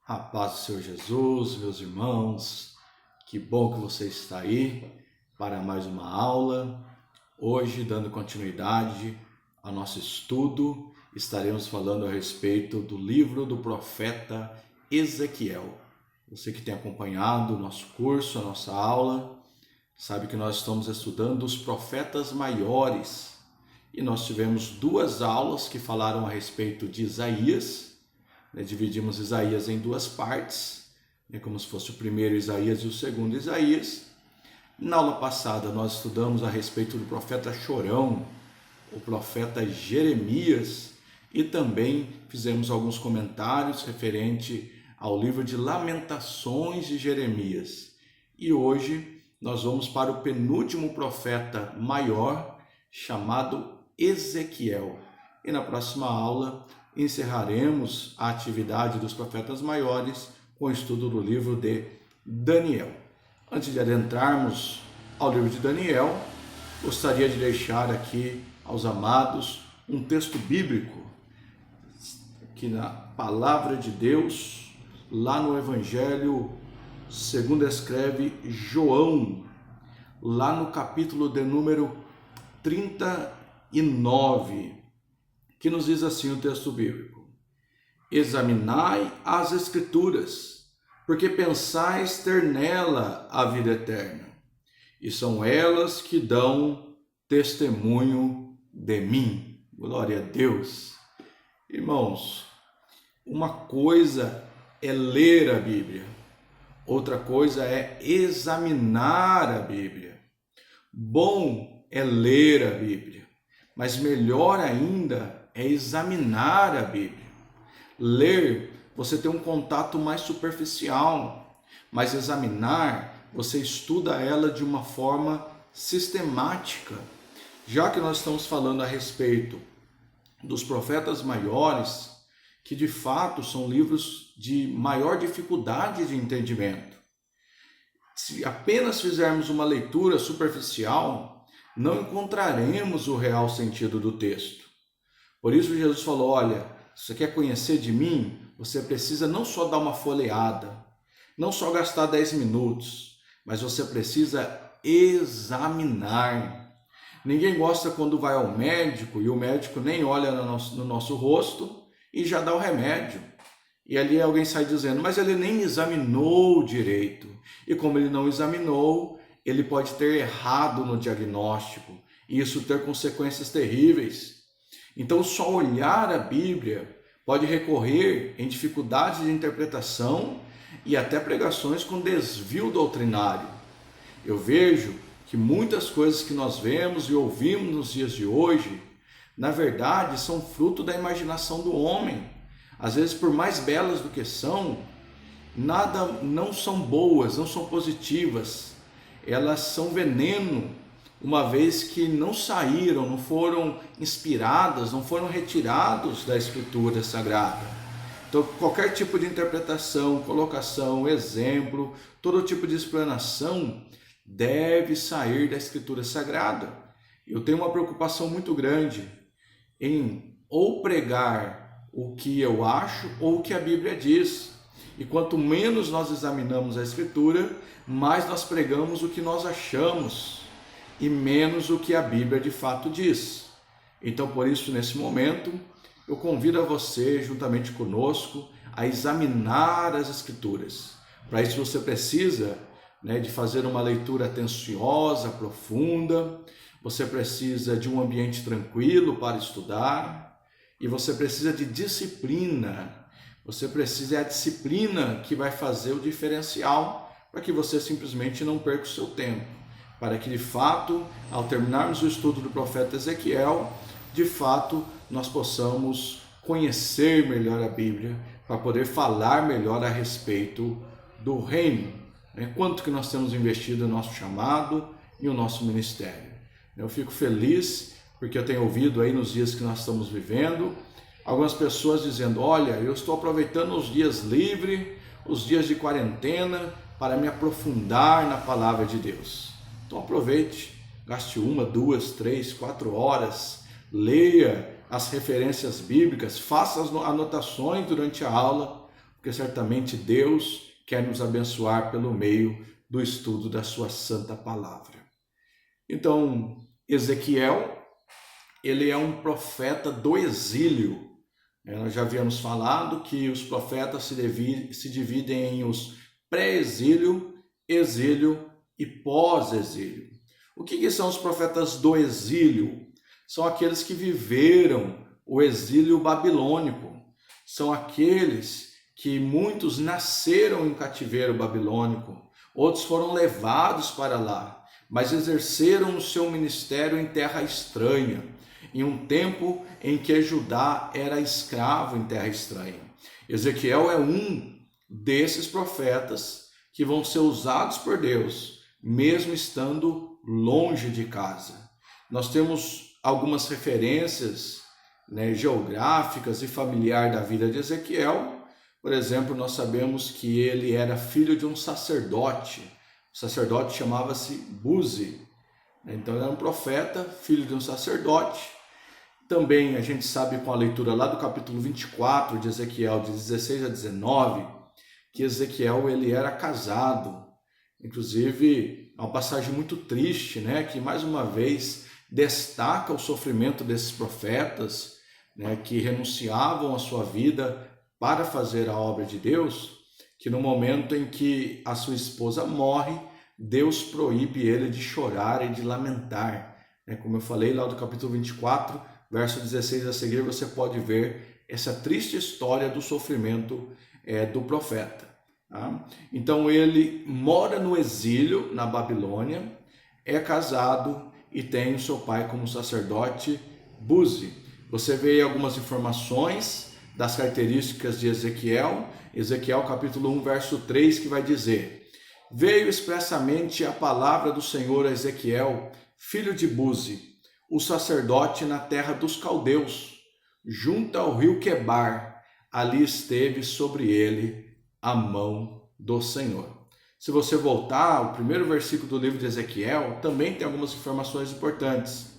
A paz do Senhor Jesus, meus irmãos, que bom que você está aí para mais uma aula. Hoje, dando continuidade ao nosso estudo, estaremos falando a respeito do livro do profeta Ezequiel. Você que tem acompanhado o nosso curso, a nossa aula, sabe que nós estamos estudando os profetas maiores. E nós tivemos duas aulas que falaram a respeito de Isaías. Dividimos Isaías em duas partes, como se fosse o primeiro Isaías e o segundo Isaías. Na aula passada nós estudamos a respeito do profeta Chorão, o profeta Jeremias, e também fizemos alguns comentários referente ao livro de Lamentações de Jeremias. E hoje nós vamos para o penúltimo profeta maior, chamado Ezequiel. E na próxima aula encerraremos a atividade dos profetas maiores com o estudo do livro de Daniel. Antes de adentrarmos ao livro de Daniel, gostaria de deixar aqui aos amados um texto bíblico, que na palavra de Deus, lá no Evangelho, segundo escreve João, lá no capítulo de número 39, que nos diz assim o texto bíblico: examinai as Escrituras, porque pensais ter nela a vida eterna, e são elas que dão testemunho de mim. Glória a Deus. Irmãos, uma coisa é ler a Bíblia, outra coisa é examinar a Bíblia. Bom é ler a Bíblia, mas melhor ainda é examinar a Bíblia. Ler, você tem um contato mais superficial, mas examinar, você estuda ela de uma forma sistemática. Já que nós estamos falando a respeito dos profetas maiores, que de fato são livros de maior dificuldade de entendimento. Se apenas fizermos uma leitura superficial, não encontraremos o real sentido do texto. Por isso Jesus falou: olha, se você quer conhecer de mim, você precisa não só dar uma folheada, não só gastar 10 minutos, mas você precisa examinar. Ninguém gosta quando vai ao médico e o médico nem olha no nosso rosto e já dá o remédio. E ali alguém sai dizendo: mas ele nem examinou direito. E como ele não examinou, ele pode ter errado no diagnóstico e isso ter consequências terríveis. Então, só olhar a Bíblia pode recorrer em dificuldades de interpretação e até pregações com desvio doutrinário. Eu vejo que muitas coisas que nós vemos e ouvimos nos dias de hoje, na verdade, são fruto da imaginação do homem. Às vezes, por mais belas do que são, não são boas, não são positivas. Elas são veneno, uma vez que não saíram, não foram inspiradas, não foram retirados da Escritura Sagrada. Então, qualquer tipo de interpretação, colocação, exemplo, todo tipo de explanação deve sair da Escritura Sagrada. Eu tenho uma preocupação muito grande em ou pregar o que eu acho ou o que a Bíblia diz. E quanto menos nós examinamos a Escritura, mais nós pregamos o que nós achamos e menos o que a Bíblia de fato diz. Então, por isso, nesse momento, eu convido a você, juntamente conosco, a examinar as Escrituras. Para isso você precisa de fazer uma leitura atenciosa, profunda, você precisa de um ambiente tranquilo para estudar, e você precisa de disciplina. Você precisa, é a disciplina que vai fazer o diferencial para que você simplesmente não perca o seu tempo. Para que, de fato, ao terminarmos o estudo do profeta Ezequiel, de fato, nós possamos conhecer melhor a Bíblia, para poder falar melhor a respeito do reino. Quanto que nós temos investido no nosso chamado e no nosso ministério. Eu fico feliz, porque eu tenho ouvido aí nos dias que nós estamos vivendo, algumas pessoas dizendo: olha, eu estou aproveitando os dias livres, os dias de quarentena, para me aprofundar na palavra de Deus. Então aproveite, gaste 1, 2, 3, 4 horas, leia as referências bíblicas, faça as anotações durante a aula, porque certamente Deus quer nos abençoar pelo meio do estudo da sua santa palavra. Então, Ezequiel, ele é um profeta do exílio. Nós já havíamos falado que os profetas se dividem em os pré-exílio, exílio e pós-exílio. O que são os profetas do exílio? São aqueles que viveram o exílio babilônico. São aqueles que muitos nasceram em cativeiro babilônico, outros foram levados para lá, mas exerceram o seu ministério em terra estranha, em um tempo em que Judá era escravo em terra estranha. Ezequiel é um desses profetas que vão ser usados por Deus, mesmo estando longe de casa. Nós temos algumas referências, geográficas e familiar da vida de Ezequiel. Por exemplo, nós sabemos que ele era filho de um sacerdote. O sacerdote chamava-se Buzi. Então ele era um profeta, filho de um sacerdote. Também a gente sabe com a leitura lá do capítulo 24 de Ezequiel, de 16 a 19, que Ezequiel ele era casado. Inclusive, é uma passagem muito triste, que mais uma vez destaca o sofrimento desses profetas, que renunciavam à sua vida para fazer a obra de Deus, que no momento em que a sua esposa morre, Deus proíbe ele de chorar e de lamentar. Como eu falei lá do capítulo 24, verso 16 a seguir, você pode ver essa triste história do sofrimento do profeta. Tá? Então ele mora no exílio na Babilônia, é casado e tem o seu pai como sacerdote Buzi. Você vê algumas informações das características de Ezequiel, Ezequiel capítulo 1, verso 3, que vai dizer: veio expressamente a palavra do Senhor a Ezequiel, filho de Buzi, o sacerdote na terra dos caldeus, junto ao rio Quebar, ali esteve sobre ele a mão do Senhor. Se você voltar ao primeiro versículo do livro de Ezequiel, também tem algumas informações importantes.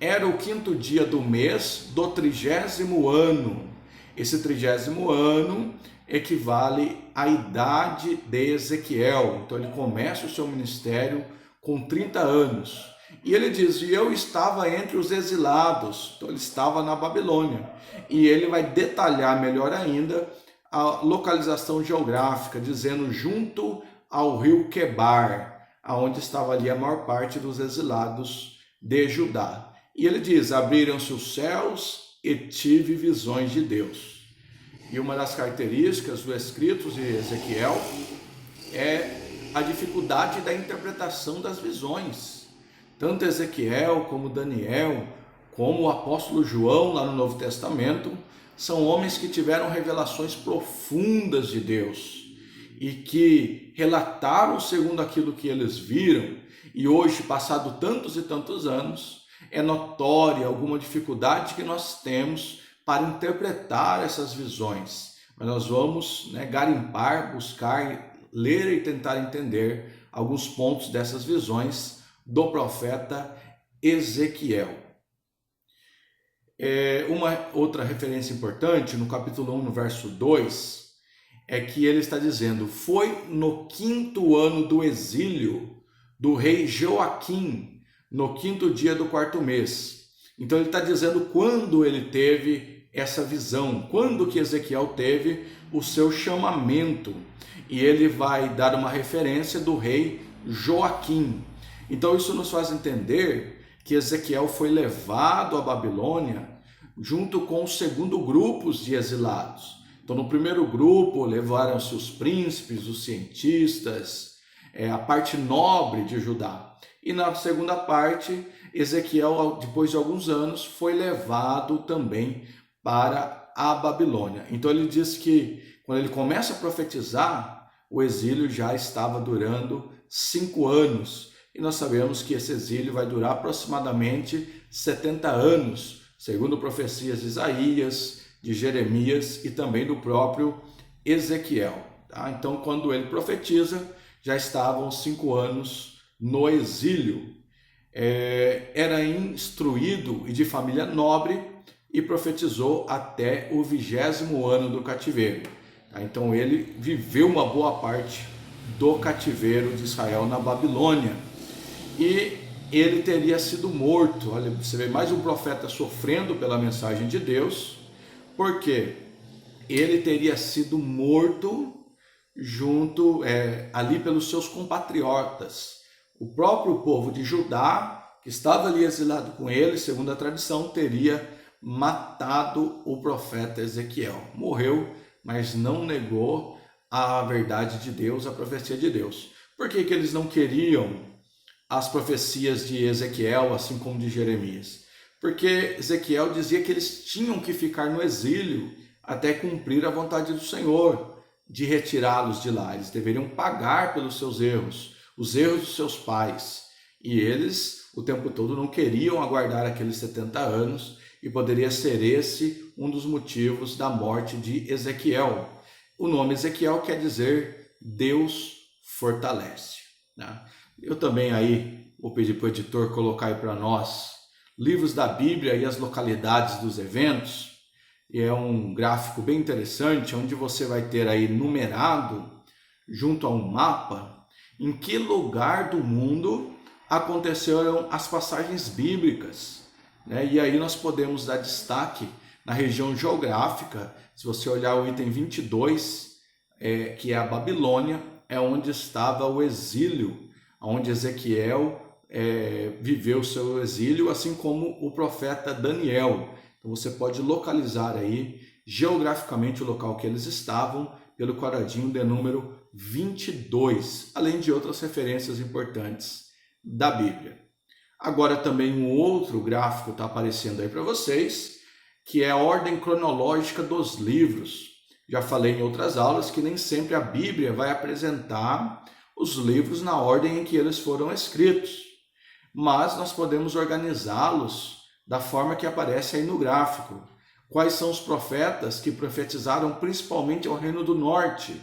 Era o 5º dia do mês do 30º ano. Esse 30º ano equivale à idade de Ezequiel. Então ele começa o seu ministério com 30 anos. E ele diz: e eu estava entre os exilados. Então ele estava na Babilônia. E ele vai detalhar melhor ainda a localização geográfica, dizendo junto ao rio Quebar, aonde estava ali a maior parte dos exilados de Judá. E ele diz: abriram-se os céus e tive visões de Deus. E uma das características dos escritos de Ezequiel é a dificuldade da interpretação das visões. Tanto Ezequiel como Daniel, como o apóstolo João lá no Novo Testamento, são homens que tiveram revelações profundas de Deus e que relataram segundo aquilo que eles viram. E hoje, passado tantos e tantos anos, é notória alguma dificuldade que nós temos para interpretar essas visões. Mas nós vamos garimpar, buscar, ler e tentar entender alguns pontos dessas visões do profeta Ezequiel. Uma outra referência importante, no capítulo 1, no verso 2, é que ele está dizendo: foi no 5º ano do exílio do rei Joaquim, no 5º dia do 4º mês. Então ele está dizendo quando ele teve essa visão, quando que Ezequiel teve o seu chamamento. E ele vai dar uma referência do rei Joaquim. Então isso nos faz entender que Ezequiel foi levado à Babilônia junto com o segundo grupo de exilados. Então no primeiro grupo levaram-se os príncipes, os cientistas, a parte nobre de Judá. E na segunda parte, Ezequiel, depois de alguns anos, foi levado também para a Babilônia. Então ele diz que quando ele começa a profetizar, o exílio já estava durando 5 anos. E nós sabemos que esse exílio vai durar aproximadamente 70 anos, segundo profecias de Isaías, de Jeremias e também do próprio Ezequiel. Tá? Então, quando ele profetiza, já estavam 5 anos no exílio. Era instruído e de família nobre e profetizou até o 20º ano do cativeiro. Tá? Então ele viveu uma boa parte do cativeiro de Israel na Babilônia. E ele teria sido morto. Olha, você vê mais um profeta sofrendo pela mensagem de Deus, porque ele teria sido morto junto ali pelos seus compatriotas. O próprio povo de Judá, que estava ali exilado com ele, segundo a tradição, teria matado o profeta Ezequiel. Morreu, mas não negou a verdade de Deus, a profecia de Deus. Por que que eles não queriam as profecias de Ezequiel, assim como de Jeremias? Porque Ezequiel dizia que eles tinham que ficar no exílio até cumprir a vontade do Senhor, de retirá-los de lá. Eles deveriam pagar pelos seus erros, os erros dos seus pais. E eles, o tempo todo, não queriam aguardar aqueles 70 anos, e poderia ser esse um dos motivos da morte de Ezequiel. O nome Ezequiel quer dizer Deus fortalece, né? Eu também aí vou pedir para o editor colocar aí para nós livros da Bíblia e as localidades dos eventos. E é um gráfico bem interessante, onde você vai ter aí numerado, junto a um mapa, em que lugar do mundo aconteceram as passagens bíblicas, né? E aí nós podemos dar destaque na região geográfica. Se você olhar o item 22, que é a Babilônia, é onde estava o exílio, onde Ezequiel viveu o seu exílio, assim como o profeta Daniel. Então você pode localizar aí geograficamente o local que eles estavam pelo quadradinho de número 22, além de outras referências importantes da Bíblia. Agora também um outro gráfico está aparecendo aí para vocês, que é a ordem cronológica dos livros. Já falei em outras aulas que nem sempre a Bíblia vai apresentar os livros na ordem em que eles foram escritos, mas nós podemos organizá-los da forma que aparece aí no gráfico. Quais são os profetas que profetizaram principalmente ao Reino do Norte?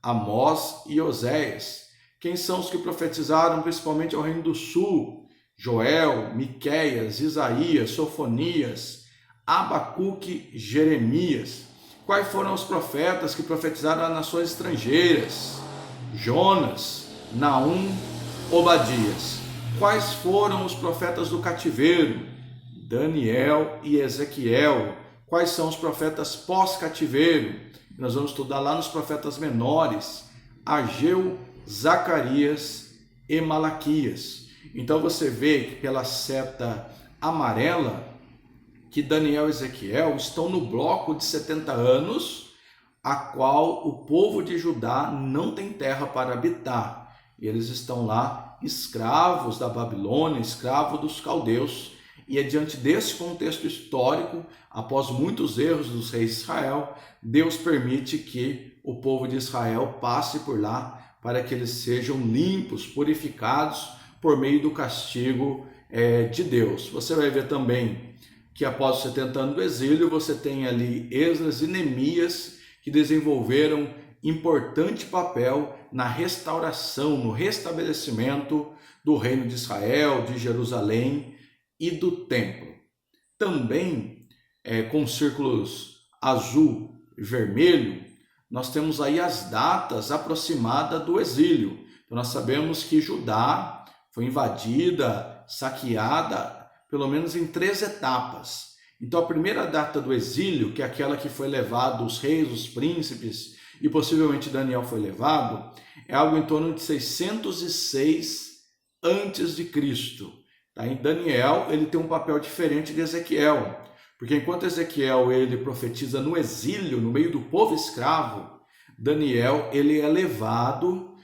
Amós e Oséias. Quem são os que profetizaram principalmente ao Reino do Sul? Joel, Miqueias, Isaías, Sofonias, Abacuque, Jeremias. Quais foram os profetas que profetizaram a nações estrangeiras? Jonas, Naum, Obadias. Quais foram os profetas do cativeiro? Daniel e Ezequiel. Quais são os profetas pós-cativeiro? Nós vamos estudar lá nos profetas menores, Ageu, Zacarias e Malaquias. Então você vê que pela seta amarela que Daniel e Ezequiel estão no bloco de 70 anos, a qual o povo de Judá não tem terra para habitar. E eles estão lá escravos da Babilônia, escravos dos caldeus. E é diante desse contexto histórico, após muitos erros dos reis de Israel, Deus permite que o povo de Israel passe por lá para que eles sejam limpos, purificados por meio do castigo de Deus. Você vai ver também que após os 70 anos do exílio, você tem ali Esdras e Neemias, que desenvolveram importante papel na restauração, no restabelecimento do reino de Israel, de Jerusalém e do templo. Também, com círculos azul e vermelho, nós temos aí as datas aproximadas do exílio. Então nós sabemos que Judá foi invadida, saqueada, pelo menos em 3 etapas. Então a primeira data do exílio, que é aquela que foi levado os reis, os príncipes, e possivelmente Daniel foi levado, é algo em torno de 606 a.C. Tá? Em Daniel, ele tem um papel diferente de Ezequiel, porque enquanto Ezequiel ele profetiza no exílio, no meio do povo escravo, Daniel ele é levado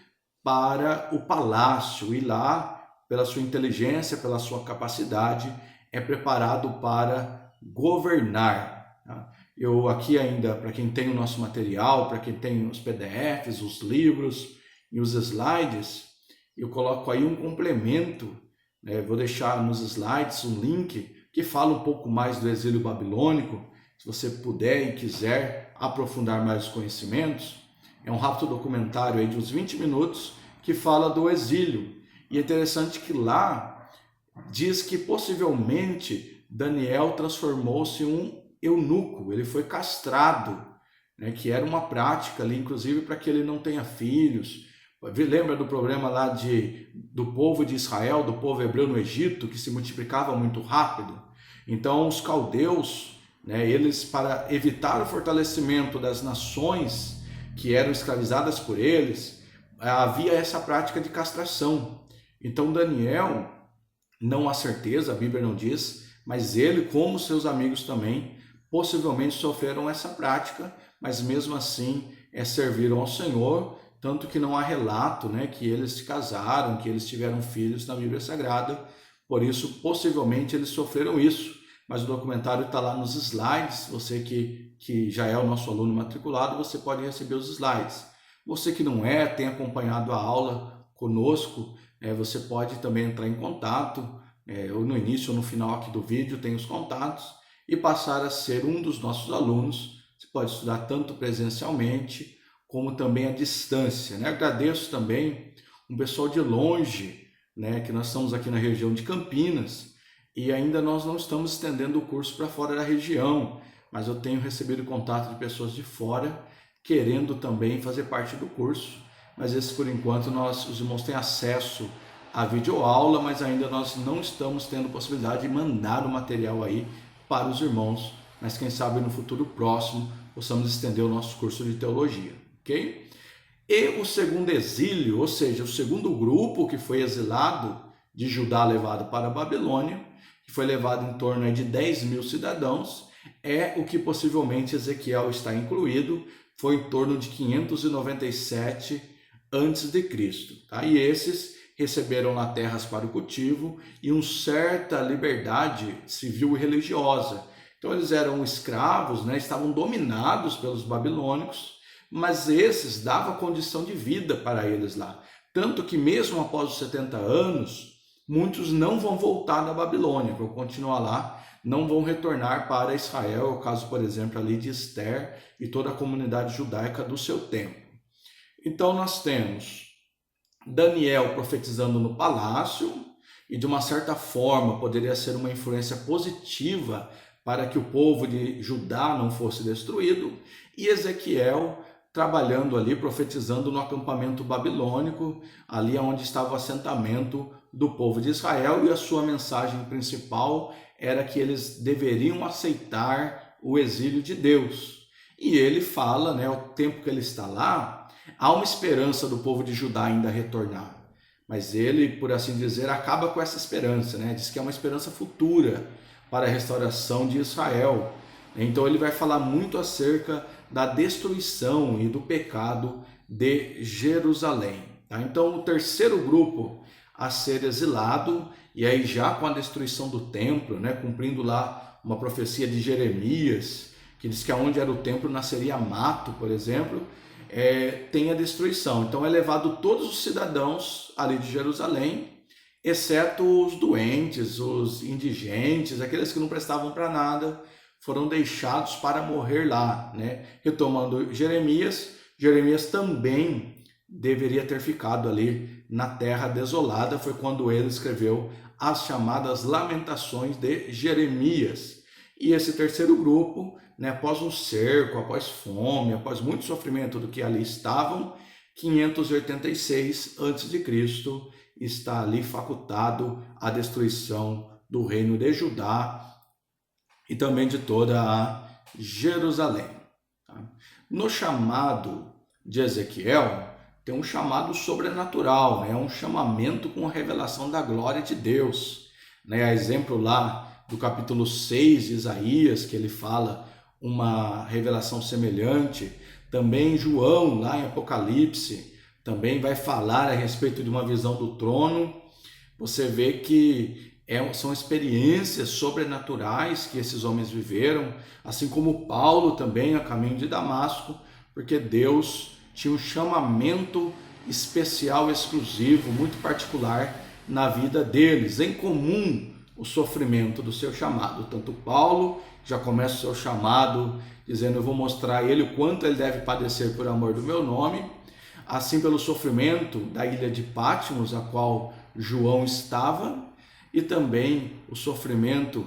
para o palácio e lá, pela sua inteligência, pela sua capacidade, é preparado para governar. Eu aqui ainda, para quem tem o nosso material, para quem tem os PDFs, os livros e os slides, eu coloco aí um complemento, né? Vou deixar nos slides um link que fala um pouco mais do exílio babilônico, se você puder e quiser aprofundar mais os conhecimentos. É um rápido documentário aí de uns 20 minutos que fala do exílio. E é interessante que lá diz que possivelmente Daniel transformou-se em um eunuco, ele foi castrado né, que era uma prática ali, inclusive para que ele não tenha filhos. Lembra do problema lá do povo de Israel, do povo hebreu no Egito, que se multiplicava muito rápido? Então os caldeus, né, eles, para evitar o fortalecimento das nações que eram escravizadas por eles, havia essa prática de castração. Então Daniel, não há certeza, a Bíblia não diz, mas ele, como seus amigos também, possivelmente sofreram essa prática, mas mesmo assim serviram ao Senhor, tanto que não há relato, né, que eles se casaram, que eles tiveram filhos na Bíblia Sagrada, por isso possivelmente eles sofreram isso, mas o documentário está lá nos slides, você que já é o nosso aluno matriculado, você pode receber os slides. Você que não é, tem acompanhado a aula conosco, você pode também entrar em contato, ou no início ou no final aqui do vídeo tem os contatos, e passar a ser um dos nossos alunos. Você pode estudar tanto presencialmente, como também à distância, né? Agradeço também um pessoal de longe, né? Que nós estamos aqui na região de Campinas, e ainda nós não estamos estendendo o curso para fora da região, mas eu tenho recebido contato de pessoas de fora, querendo também fazer parte do curso, mas esse por enquanto os irmãos têm acesso à videoaula, mas ainda nós não estamos tendo possibilidade de mandar o material aí para os irmãos, mas quem sabe no futuro próximo possamos estender o nosso curso de teologia, ok? E o segundo exílio, ou seja, o segundo grupo que foi exilado de Judá levado para a Babilônia, que foi levado em torno de 10 mil cidadãos, é o que possivelmente Ezequiel está incluído, foi em torno de 597 a.C., tá? E esses receberam lá terras para o cultivo e uma certa liberdade civil e religiosa. Então eles eram escravos, né? Estavam dominados pelos babilônicos, mas esses davam condição de vida para eles lá. Tanto que mesmo após os 70 anos, muitos não vão voltar da Babilônia, vão continuar lá, não vão retornar para Israel, o caso, por exemplo, ali de Esther e toda a comunidade judaica do seu tempo. Então nós temos Daniel profetizando no palácio, e de uma certa forma poderia ser uma influência positiva para que o povo de Judá não fosse destruído, e Ezequiel trabalhando ali, profetizando no acampamento babilônico, ali onde estava o assentamento do povo de Israel, e a sua mensagem principal era que eles deveriam aceitar o exílio de Deus. E ele fala, né, o tempo que ele está lá, há uma esperança do povo de Judá ainda retornar. Mas ele, por assim dizer, acaba com essa esperança, né? Diz que é uma esperança futura para a restauração de Israel. Então ele vai falar muito acerca da destruição e do pecado de Jerusalém. Tá? Então o terceiro grupo a ser exilado, e aí já com a destruição do templo, né? Cumprindo lá uma profecia de Jeremias, que diz que aonde era o templo nasceria mato, por exemplo, tem a destruição. Então é levado todos os cidadãos ali de Jerusalém, exceto os doentes, os indigentes, aqueles que não prestavam para nada, foram deixados para morrer lá, né? Retomando Jeremias também deveria ter ficado ali na terra desolada, foi quando ele escreveu as chamadas Lamentações de Jeremias. E esse terceiro grupo, né, após um cerco, após fome, após muito sofrimento do que ali estavam, 586 a.C., está ali facultado a destruição do reino de Judá e também de toda a Jerusalém. Tá? No chamado de Ezequiel, tem um chamado sobrenatural, né? Um chamamento com a revelação da glória de Deus. Né? A exemplo lá do capítulo 6 de Isaías, que ele fala uma revelação semelhante. Também João, lá em Apocalipse, também vai falar a respeito de uma visão do trono. Você vê que são experiências sobrenaturais que esses homens viveram, assim como Paulo também a caminho de Damasco, porque Deus tinha um chamamento especial, exclusivo, muito particular na vida deles. Em comum, o sofrimento do seu chamado. Tanto Paulo já começa o seu chamado dizendo: eu vou mostrar a ele o quanto ele deve padecer por amor do meu nome. Assim, pelo sofrimento da ilha de Patmos, a qual João estava, e também o sofrimento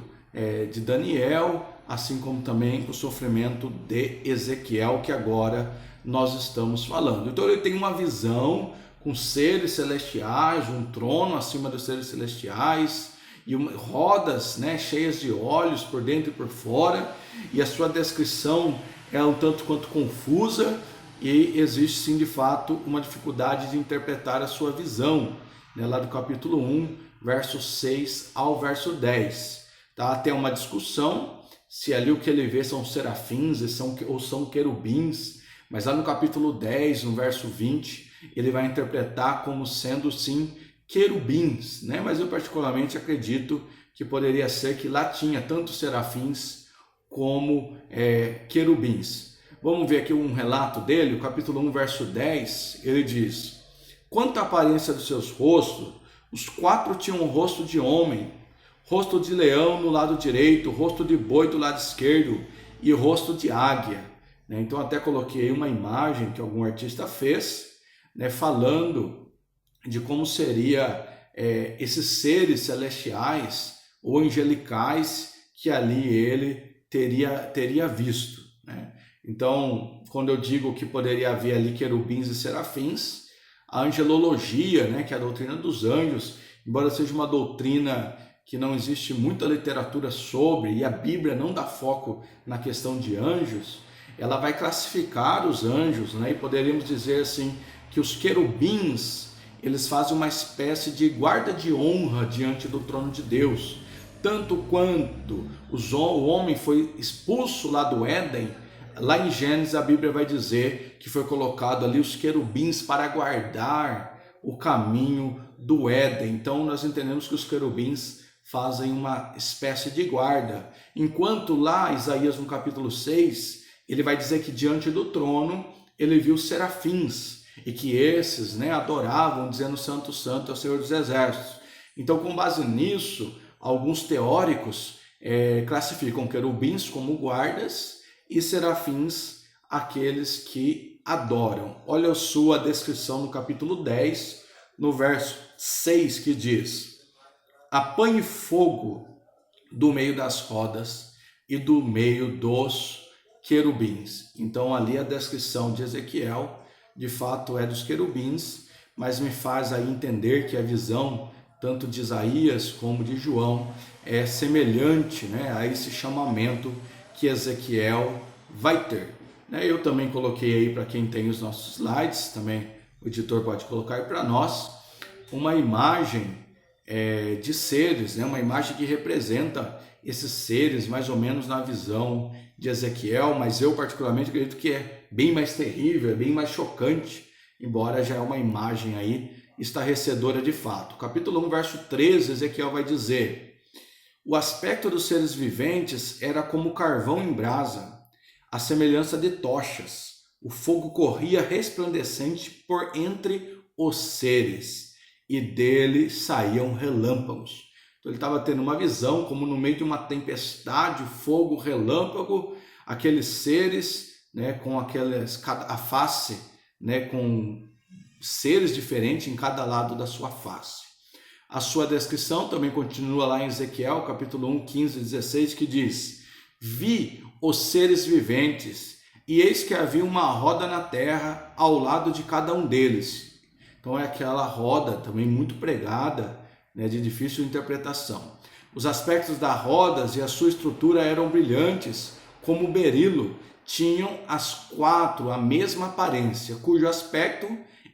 de Daniel, assim como também o sofrimento de Ezequiel, que agora nós estamos falando. Então ele tem uma visão com seres celestiais, um trono acima dos seres celestiais, e rodas, né, cheias de olhos por dentro e por fora, e a sua descrição é um tanto quanto confusa, e existe sim de fato uma dificuldade de interpretar a sua visão, né, lá do capítulo 1, verso 6 ao verso 10. Tá? Tem uma discussão se ali o que ele vê são serafins ou são querubins, mas lá no capítulo 10, no verso 20, ele vai interpretar como sendo sim querubins, né? Mas eu particularmente acredito que poderia ser que lá tinha tanto serafins como querubins. Vamos ver aqui um relato dele, o capítulo 1, verso 10, ele diz: quanto à aparência dos seus rostos, os 4 tinham um rosto de homem, rosto de leão no lado direito, rosto de boi do lado esquerdo e rosto de águia. Então até coloquei uma imagem que algum artista fez, né, falando de como seria esses seres celestiais ou angelicais que ali ele teria visto, né? Então, quando eu digo que poderia haver ali querubins e serafins, a angelologia, né, que é a doutrina dos anjos, embora seja uma doutrina que não existe muita literatura sobre, e a Bíblia não dá foco na questão de anjos, ela vai classificar os anjos, né, e poderíamos dizer assim, que os querubins, eles fazem uma espécie de guarda de honra diante do trono de Deus. Tanto quanto o homem foi expulso lá do Éden, lá em Gênesis a Bíblia vai dizer que foi colocado ali os querubins para guardar o caminho do Éden. Então nós entendemos que os querubins fazem uma espécie de guarda. Enquanto lá Isaías no capítulo 6, ele vai dizer que diante do trono ele viu serafins, e que esses, né, adoravam, dizendo santo, santo é o Senhor dos Exércitos. Então, com base nisso, alguns teóricos classificam querubins como guardas e serafins aqueles que adoram. Olha a sua descrição no capítulo 10, no verso 6, que diz: apanhe fogo do meio das rodas e do meio dos querubins. Então, ali a descrição de Ezequiel de fato é dos querubins, mas me faz aí entender que a visão tanto de Isaías como de João é semelhante, né, a esse chamamento que Ezequiel vai ter. Eu também coloquei aí, para quem tem os nossos slides, também o editor pode colocar aí para nós, uma imagem de seres, né, uma imagem que representa esses seres mais ou menos na visão de Ezequiel, mas eu particularmente acredito que é bem mais terrível, é bem mais chocante, embora já é uma imagem aí estarrecedora de fato. Capítulo 1, verso 13, Ezequiel vai dizer: o aspecto dos seres viventes era como carvão em brasa, a semelhança de tochas. O fogo corria resplandecente por entre os seres, e dele saíam relâmpagos. Então ele estava tendo uma visão, como no meio de uma tempestade, fogo, relâmpago, aqueles seres, né, com a face, né, com seres diferentes em cada lado da sua face. A sua descrição também continua lá em Ezequiel, capítulo 1, 15 e 16, que diz: vi os seres viventes, e eis que havia uma roda na terra ao lado de cada um deles. Então é aquela roda também muito pregada, né, de difícil interpretação. Os aspectos das rodas e a sua estrutura eram brilhantes, como berilo, tinham as 4 a mesma aparência, cujo aspecto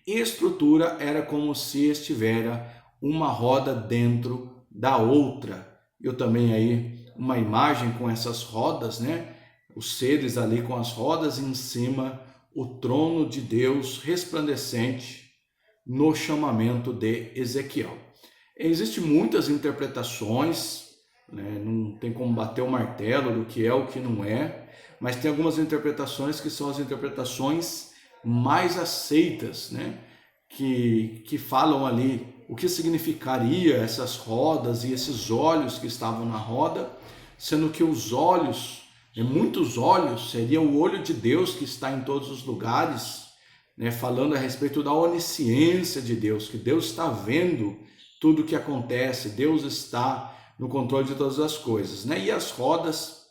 e estrutura era como se estivera uma roda dentro da outra. Eu também aí uma imagem com essas rodas, né? Os seres ali com as rodas em cima, o trono de Deus resplandecente no chamamento de Ezequiel. Existem muitas interpretações, né? Não tem como bater o martelo do que é o que não é, mas tem algumas interpretações que são as interpretações mais aceitas, né? Que falam ali o que significaria essas rodas e esses olhos que estavam na roda, sendo que os olhos, muitos olhos, seria o olho de Deus que está em todos os lugares, né? Falando a respeito da onisciência de Deus, que Deus está vendo tudo o que acontece, Deus está no controle de todas as coisas, né? E as rodas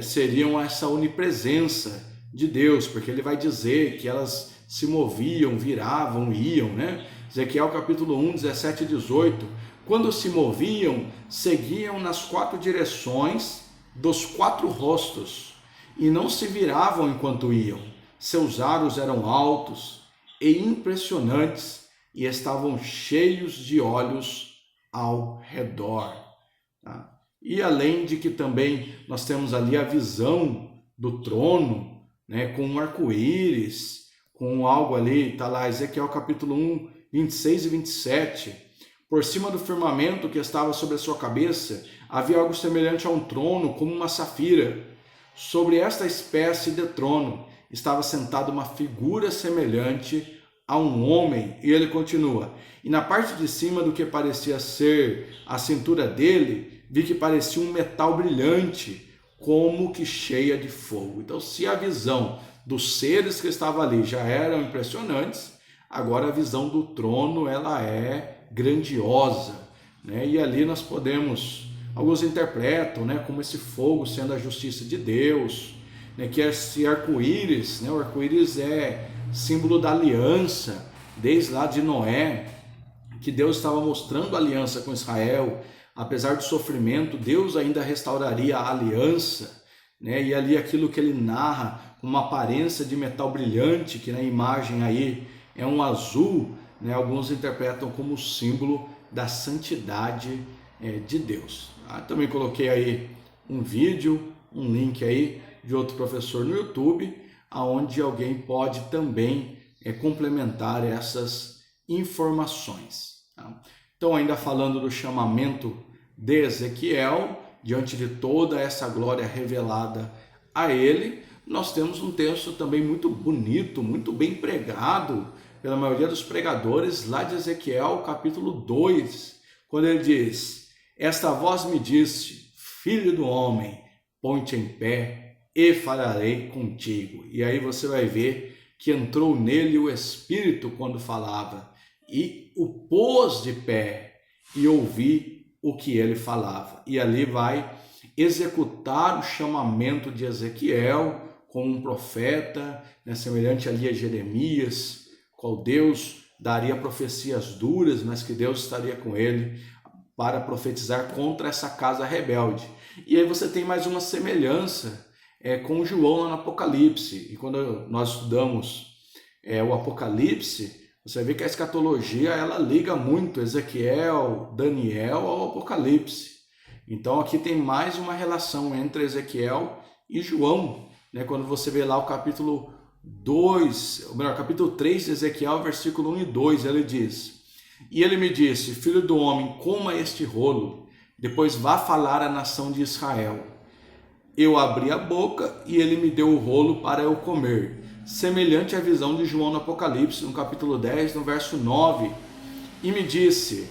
seriam essa onipresença de Deus, porque ele vai dizer que elas se moviam, viravam, iam, né? Ezequiel capítulo 1, 17 e 18. Quando se moviam, seguiam nas 4 direções dos 4 rostos e não se viravam enquanto iam. Seus aros eram altos e impressionantes e estavam cheios de olhos ao redor. Tá? E além de que também nós temos ali a visão do trono, né, com um arco-íris, com algo ali, está lá Ezequiel capítulo 1, 26 e 27. Por cima do firmamento que estava sobre a sua cabeça, havia algo semelhante a um trono, como uma safira. Sobre esta espécie de trono estava sentada uma figura semelhante a um homem. E ele continua. E na parte de cima do que parecia ser a cintura dele, vi que parecia um metal brilhante, como que cheia de fogo. Então, se a visão dos seres que estavam ali já eram impressionantes, agora a visão do trono ela é grandiosa, né? E ali nós podemos, alguns interpretam, né, como esse fogo sendo a justiça de Deus, né, que esse arco-íris, né, o arco-íris é símbolo da aliança, desde lá de Noé, que Deus estava mostrando a aliança com Israel. Apesar do sofrimento, Deus ainda restauraria a aliança, né? E ali aquilo que ele narra com uma aparência de metal brilhante, que na imagem aí é um azul, né? Alguns interpretam como símbolo da santidade de Deus. Também coloquei aí um vídeo, um link aí de outro professor no YouTube, onde alguém pode também complementar essas informações. Tá? Então, ainda falando do chamamento de Ezequiel, diante de toda essa glória revelada a ele, nós temos um texto também muito bonito, muito bem pregado pela maioria dos pregadores, lá de Ezequiel, capítulo 2, quando ele diz: esta voz me disse, filho do homem, põe-te em pé e falarei contigo. E aí você vai ver que entrou nele o Espírito quando falava, e o pôs de pé, e ouvi o que ele falava. E ali vai executar o chamamento de Ezequiel como um profeta, né, semelhante ali a Jeremias, qual Deus daria profecias duras, mas que Deus estaria com ele para profetizar contra essa casa rebelde. E aí você tem mais uma semelhança com João lá no Apocalipse. E quando nós estudamos o Apocalipse, você vê que a escatologia ela liga muito Ezequiel, Daniel ao Apocalipse. Então aqui tem mais uma relação entre Ezequiel e João, né? Quando você vê lá o capítulo 2, ou melhor, capítulo 3 de Ezequiel, versículo 1 e 2, ele diz: e ele me disse, filho do homem, coma este rolo, depois vá falar à nação de Israel. Eu abri a boca e ele me deu o rolo para eu comer, semelhante à visão de João no Apocalipse, no capítulo 10, no verso 9, e me disse,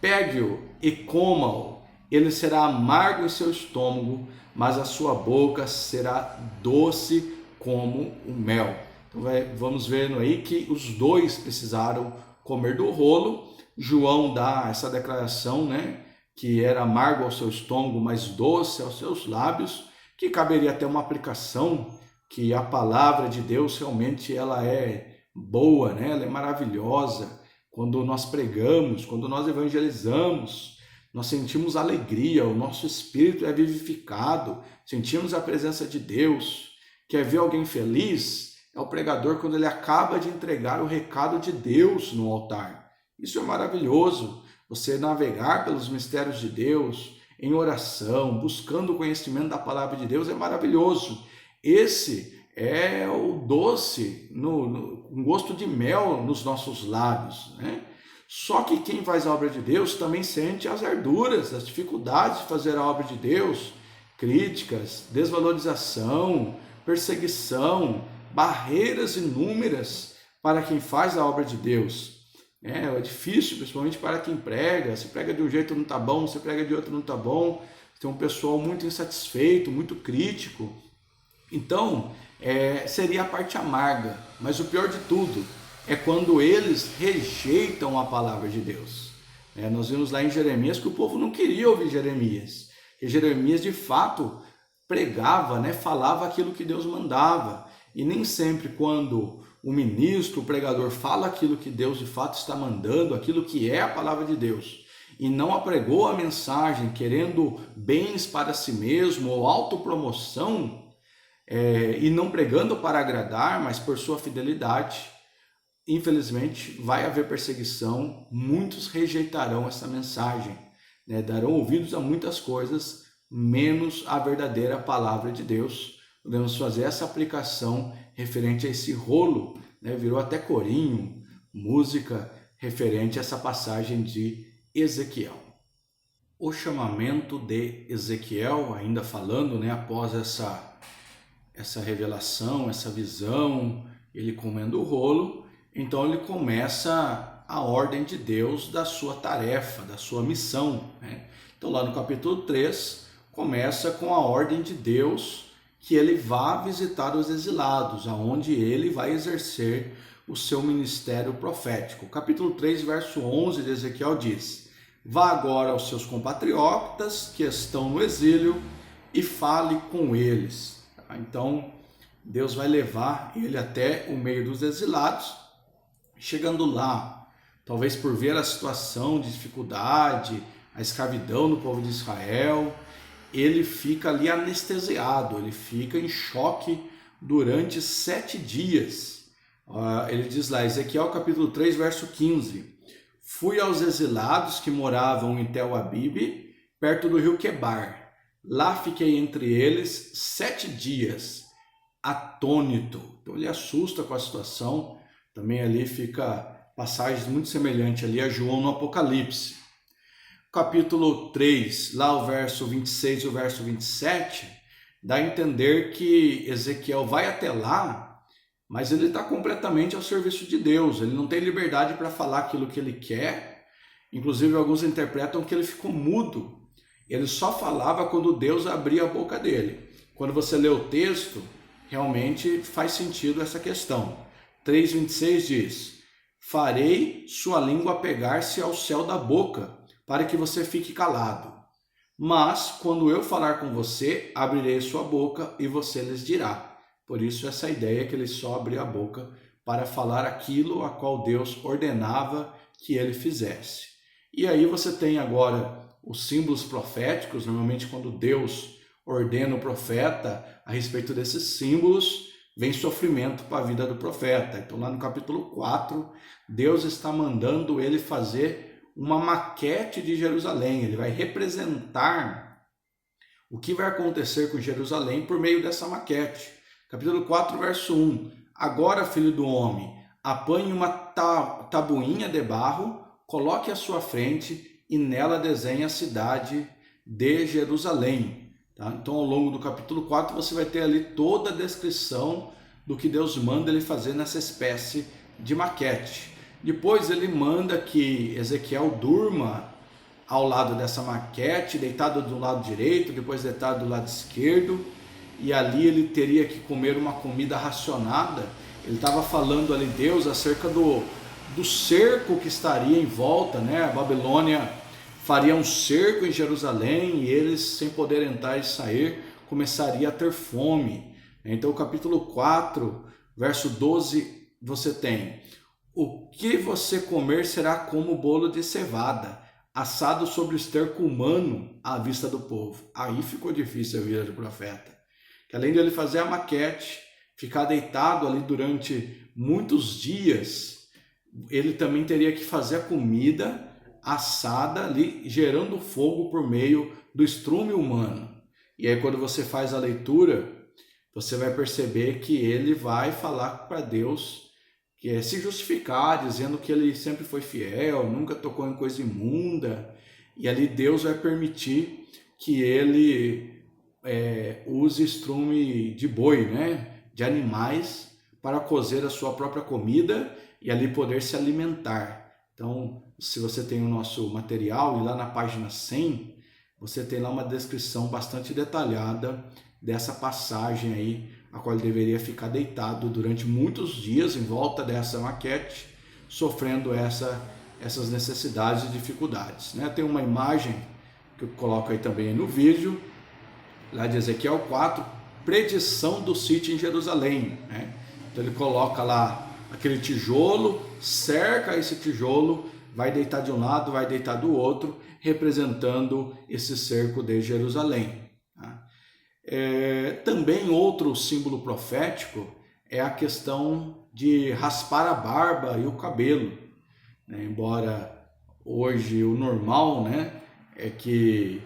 pegue-o e coma-o, ele será amargo em seu estômago, mas a sua boca será doce como o mel. Então vamos vendo aí que os dois precisaram comer do rolo. João dá essa declaração, né, que era amargo ao seu estômago, mas doce aos seus lábios, que caberia até uma aplicação, que a palavra de Deus realmente ela é boa, né? Ela é maravilhosa. Quando nós pregamos, quando nós evangelizamos, nós sentimos alegria, o nosso espírito é vivificado, sentimos a presença de Deus. Quer ver alguém feliz? É o pregador quando ele acaba de entregar o recado de Deus no altar. Isso é maravilhoso, você navegar pelos mistérios de Deus, em oração, buscando o conhecimento da palavra de Deus, é maravilhoso. Esse é o doce, um gosto de mel nos nossos lábios, né? Só que quem faz a obra de Deus também sente as arduras, as dificuldades de fazer a obra de Deus, críticas, desvalorização, perseguição, barreiras inúmeras para quem faz a obra de Deus. É difícil, principalmente para quem prega. Se prega de um jeito não está bom, se prega de outro não está bom. Tem um pessoal muito insatisfeito, muito crítico. Então, seria a parte amarga. Mas o pior de tudo é quando eles rejeitam a palavra de Deus. Nós vimos lá em Jeremias que o povo não queria ouvir Jeremias. E Jeremias, de fato, pregava, né, falava aquilo que Deus mandava. E nem sempre quando o ministro, o pregador fala aquilo que Deus de fato está mandando, aquilo que é a palavra de Deus, e não apregou a mensagem querendo bens para si mesmo ou autopromoção, e não pregando para agradar, mas por sua fidelidade, infelizmente vai haver perseguição, muitos rejeitarão essa mensagem, né? Darão ouvidos a muitas coisas, menos a verdadeira palavra de Deus. Podemos fazer essa aplicação referente a esse rolo, né? Virou até corinho, música referente a essa passagem de Ezequiel. O chamamento de Ezequiel, ainda falando, né, após essa revelação, essa visão, ele comendo o rolo, então ele começa a ordem de Deus da sua tarefa, da sua missão, né? Então lá no capítulo 3, começa com a ordem de Deus que ele vá visitar os exilados, aonde ele vai exercer o seu ministério profético. Capítulo 3, verso 11 de Ezequiel diz: vá agora aos seus compatriotas que estão no exílio e fale com eles. Então, Deus vai levar ele até o meio dos exilados. Chegando lá, talvez por ver a situação de dificuldade, a escravidão no povo de Israel, ele fica ali anestesiado, ele fica em choque durante 7 dias. Ele diz lá, Ezequiel capítulo 3, verso 15: fui aos exilados que moravam em Tel Abibe, perto do rio Quebar. Lá fiquei entre eles 7 dias, atônito. Então ele assusta com a situação. Também ali fica passagens muito semelhantes ali a João no Apocalipse. Capítulo 3, lá o verso 26 e o verso 27, dá a entender que Ezequiel vai até lá, mas ele está completamente ao serviço de Deus. Ele não tem liberdade para falar aquilo que ele quer. Inclusive alguns interpretam que ele ficou mudo. Ele só falava quando Deus abria a boca dele. Quando você lê o texto, realmente faz sentido essa questão. 3,26 diz: farei sua língua pegar-se ao céu da boca, para que você fique calado. Mas, quando eu falar com você, abrirei sua boca e você lhes dirá. Por isso, essa ideia que ele só abria a boca para falar aquilo a qual Deus ordenava que ele fizesse. E aí você tem agora os símbolos proféticos. Normalmente, quando Deus ordena o profeta a respeito desses símbolos, vem sofrimento para a vida do profeta. Então, lá no capítulo 4, Deus está mandando ele fazer uma maquete de Jerusalém. Ele vai representar o que vai acontecer com Jerusalém por meio dessa maquete. Capítulo 4, verso 1. Agora, filho do homem, apanhe uma tabuinha de barro, coloque à sua frente e nela desenhe a cidade de Jerusalém. Tá? Então, ao longo do capítulo 4, você vai ter ali toda a descrição do que Deus manda ele fazer nessa espécie de maquete. Depois ele manda que Ezequiel durma ao lado dessa maquete, deitado do lado direito, depois deitado do lado esquerdo, e ali ele teria que comer uma comida racionada. Ele estava falando ali, Deus, acerca do cerco que estaria em volta, né? A Babilônia faria um cerco em Jerusalém e eles, sem poder entrar e sair, começaria a ter fome. Então, capítulo 4, verso 12, você tem: o que você comer será como bolo de cevada, assado sobre o esterco humano à vista do povo. Aí ficou difícil a vida do profeta. Que além de ele fazer a maquete, ficar deitado ali durante muitos dias, ele também teria que fazer a comida assada ali, gerando fogo por meio do estrume humano. E aí quando você faz a leitura, você vai perceber que ele vai falar para Deus, que é se justificar, dizendo que ele sempre foi fiel, nunca tocou em coisa imunda, e ali Deus vai permitir que ele use estrume de boi, né, de animais, para cozer a sua própria comida e ali poder se alimentar. Então, se você tem o nosso material, e lá na página 100, você tem lá uma descrição bastante detalhada dessa passagem aí, a qual ele deveria ficar deitado durante muitos dias em volta dessa maquete, sofrendo essas necessidades e dificuldades, né? Tem uma imagem que eu coloco aí também no vídeo, lá de Ezequiel 4, predição do sítio em Jerusalém, né? Então ele coloca lá aquele tijolo, cerca esse tijolo, vai deitar de um lado, vai deitar do outro, representando esse cerco de Jerusalém. Tá? Também outro símbolo profético é a questão de raspar a barba e o cabelo, né? Embora hoje o normal, né, é que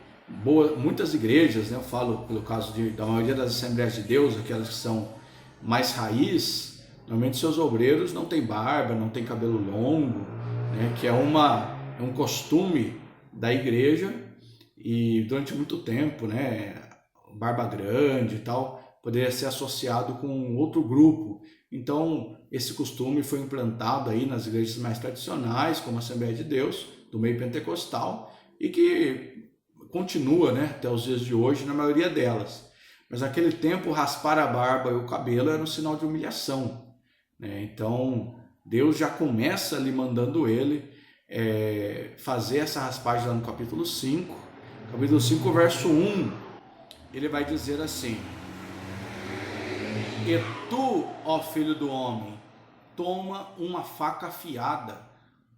muitas igrejas, né, eu falo pelo caso da maioria das Assembleias de Deus, aquelas que são mais raiz, normalmente seus obreiros não têm barba, não têm cabelo longo, né, que é um costume da igreja, e durante muito tempo, né, barba grande e tal, poderia ser associado com outro grupo. Então, esse costume foi implantado aí nas igrejas mais tradicionais, como a Assembleia de Deus, do meio pentecostal, e que continua, né, até os dias de hoje na maioria delas. Mas naquele tempo, raspar a barba e o cabelo era um sinal de humilhação, né? Então, Deus já começa ali mandando ele fazer essa raspagem lá no capítulo 5. Capítulo 5, verso 1, ele vai dizer assim: E tu, ó filho do homem, toma uma faca afiada,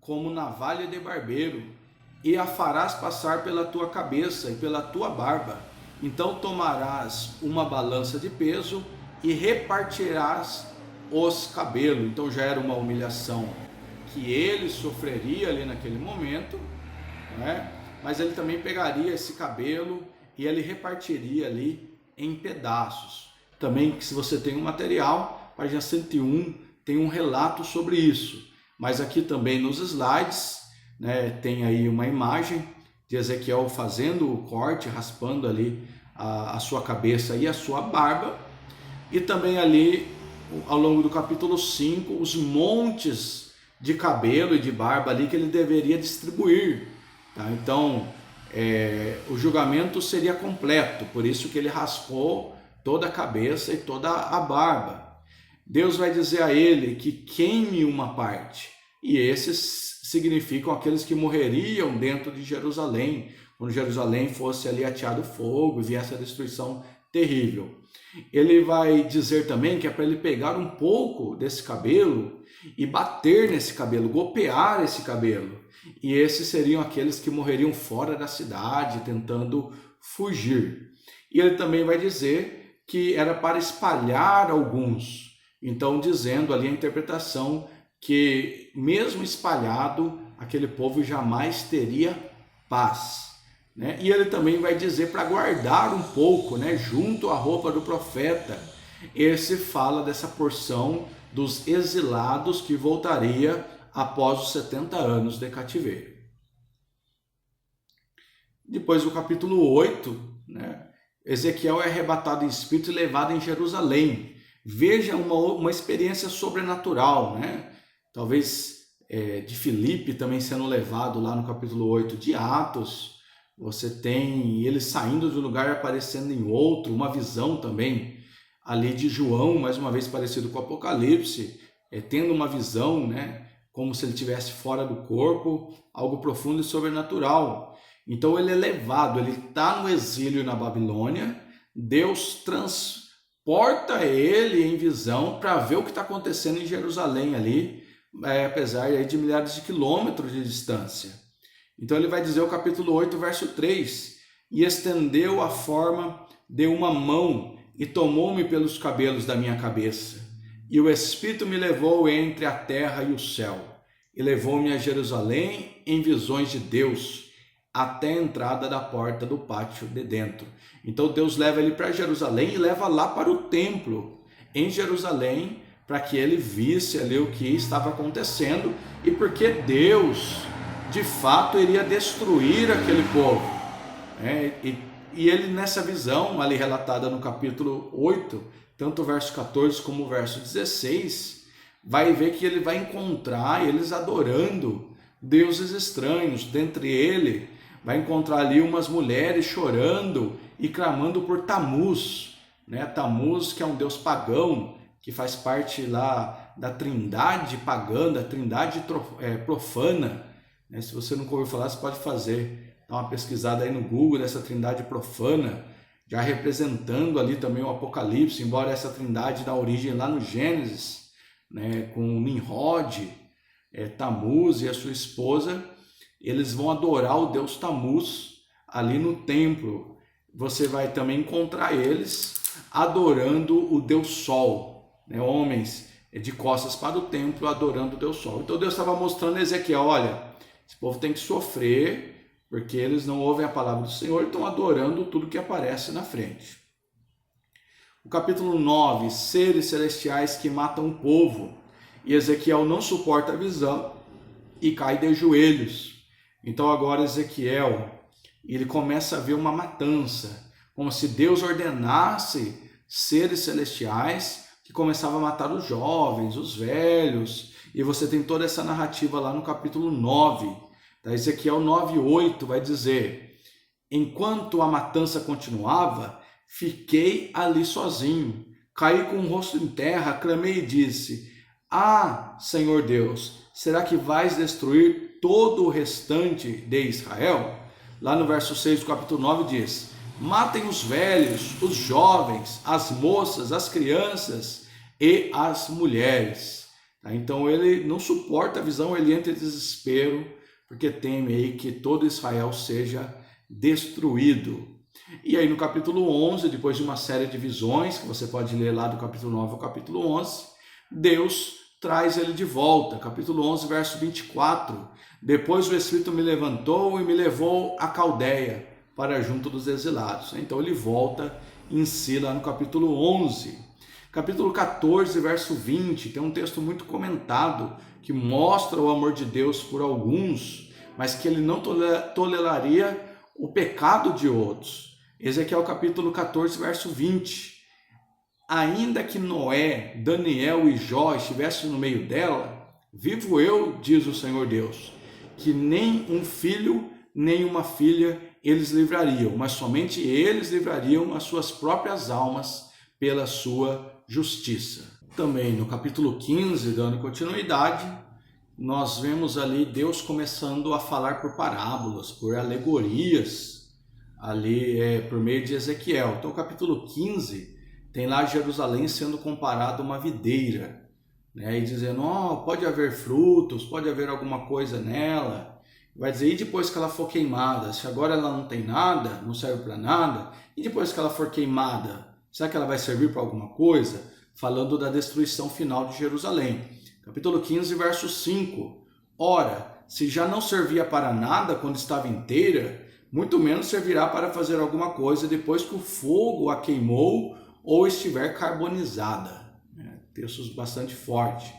como navalha de barbeiro, e a farás passar pela tua cabeça e pela tua barba. Então tomarás uma balança de peso e repartirás os cabelos. Então já era uma humilhação que ele sofreria ali naquele momento, né? Mas ele também pegaria esse cabelo e ele repartiria ali em pedaços. Também, se você tem um material, página 101, tem um relato sobre isso. Mas aqui também nos slides, né, tem aí uma imagem de Ezequiel fazendo o corte, raspando ali a sua cabeça e a sua barba. E também ali, ao longo do capítulo 5, os montes de cabelo e de barba ali que ele deveria distribuir. Tá? Então, o julgamento seria completo, por isso que ele raspou toda a cabeça e toda a barba. Deus vai dizer a ele que queime uma parte, e esses significam aqueles que morreriam dentro de Jerusalém, quando Jerusalém fosse ali ateado fogo e viesse a destruição terrível. Ele vai dizer também que é para ele pegar um pouco desse cabelo e bater nesse cabelo, golpear esse cabelo, e esses seriam aqueles que morreriam fora da cidade, tentando fugir. E ele também vai dizer que era para espalhar alguns, então dizendo ali a interpretação que mesmo espalhado, aquele povo jamais teria paz, né? E ele também vai dizer para guardar um pouco, né, junto à roupa do profeta. Esse fala dessa porção dos exilados que voltaria após os 70 anos de cativeiro. Depois do capítulo 8, né, Ezequiel é arrebatado em espírito e levado em Jerusalém. Veja uma experiência sobrenatural, né? Talvez de Filipe também sendo levado lá no capítulo 8 de Atos. Você tem ele saindo de um lugar e aparecendo em outro, uma visão também ali de João, mais uma vez parecido com o Apocalipse, tendo uma visão, né? Como se ele estivesse fora do corpo, algo profundo e sobrenatural. Então ele é levado, ele está no exílio na Babilônia, Deus transporta ele em visão para ver o que está acontecendo em Jerusalém ali, apesar de milhares de quilômetros de distância. Então ele vai dizer o capítulo 8, verso 3, e estendeu a forma de uma mão e tomou-me pelos cabelos da minha cabeça, e o Espírito me levou entre a terra e o céu, e levou-me a Jerusalém em visões de Deus, até a entrada da porta do pátio de dentro. Então Deus leva ele para Jerusalém e leva lá para o templo em Jerusalém, para que ele visse ali o que estava acontecendo e porque Deus de fato iria destruir aquele povo. E ele, nessa visão ali relatada no capítulo 8, tanto o verso 14 como o verso 16, vai ver que ele vai encontrar eles adorando deuses estranhos. Dentre ele vai encontrar ali umas mulheres chorando e clamando por Tamuz, né? Tamuz, que é um deus pagão, que faz parte lá da trindade pagã, da trindade profana, né? Se você nunca ouviu falar, você pode fazer, dar uma pesquisada aí no Google dessa trindade profana, já representando ali também o Apocalipse, embora essa trindade dá origem lá no Gênesis, né, com Nimrod, Tamuz e a sua esposa. Eles vão adorar o deus Tamuz ali no templo. Você vai também encontrar eles adorando o deus Sol, né? Homens de costas para o templo adorando o deus Sol. Então Deus estava mostrando a Ezequiel, olha, esse povo tem que sofrer, porque eles não ouvem a palavra do Senhor e estão adorando tudo que aparece na frente. O capítulo 9, seres celestiais que matam o povo. E Ezequiel não suporta a visão e cai de joelhos. Então agora Ezequiel, ele começa a ver uma matança, como se Deus ordenasse seres celestiais que começavam a matar os jovens, os velhos, e você tem toda essa narrativa lá no capítulo 9, tá? Ezequiel 9:8 vai dizer, enquanto a matança continuava, fiquei ali sozinho, caí com o rosto em terra, clamei e disse, Senhor Deus, será que vais destruir todo o restante de Israel? Lá no verso 6 do capítulo 9 diz, matem os velhos, os jovens, as moças, as crianças e as mulheres. Então ele não suporta a visão, ele entra em desespero, porque teme aí que todo Israel seja destruído. E aí no capítulo 11, depois de uma série de visões, que você pode ler lá do capítulo 9 ao capítulo 11, Deus traz ele de volta. Capítulo 11, verso 24. Depois o Espírito me levantou e me levou à Caldeia, para junto dos exilados. Então ele volta em si lá no capítulo 11. Capítulo 14, verso 20, tem um texto muito comentado que mostra o amor de Deus por alguns, mas que ele não toleraria o pecado de outros. Ezequiel capítulo 14, verso 20. Ainda que Noé, Daniel e Jó estivessem no meio dela, vivo eu, diz o Senhor Deus, que nem um filho, nem uma filha eles livrariam, mas somente eles livrariam as suas próprias almas pela sua justiça. Também no capítulo 15, dando continuidade, nós vemos ali Deus começando a falar por parábolas, por alegorias, ali por meio de Ezequiel. Então o capítulo 15 tem lá Jerusalém sendo comparado a uma videira, né? E dizendo, pode haver frutos, pode haver alguma coisa nela. Vai dizer, e depois que ela for queimada? Se agora ela não tem nada, não serve para nada, e depois que ela for queimada, será que ela vai servir para alguma coisa? Falando da destruição final de Jerusalém. Capítulo 15, verso 5. Ora, se já não servia para nada quando estava inteira, muito menos servirá para fazer alguma coisa depois que o fogo a queimou ou estiver carbonizada. Textos bastante fortes.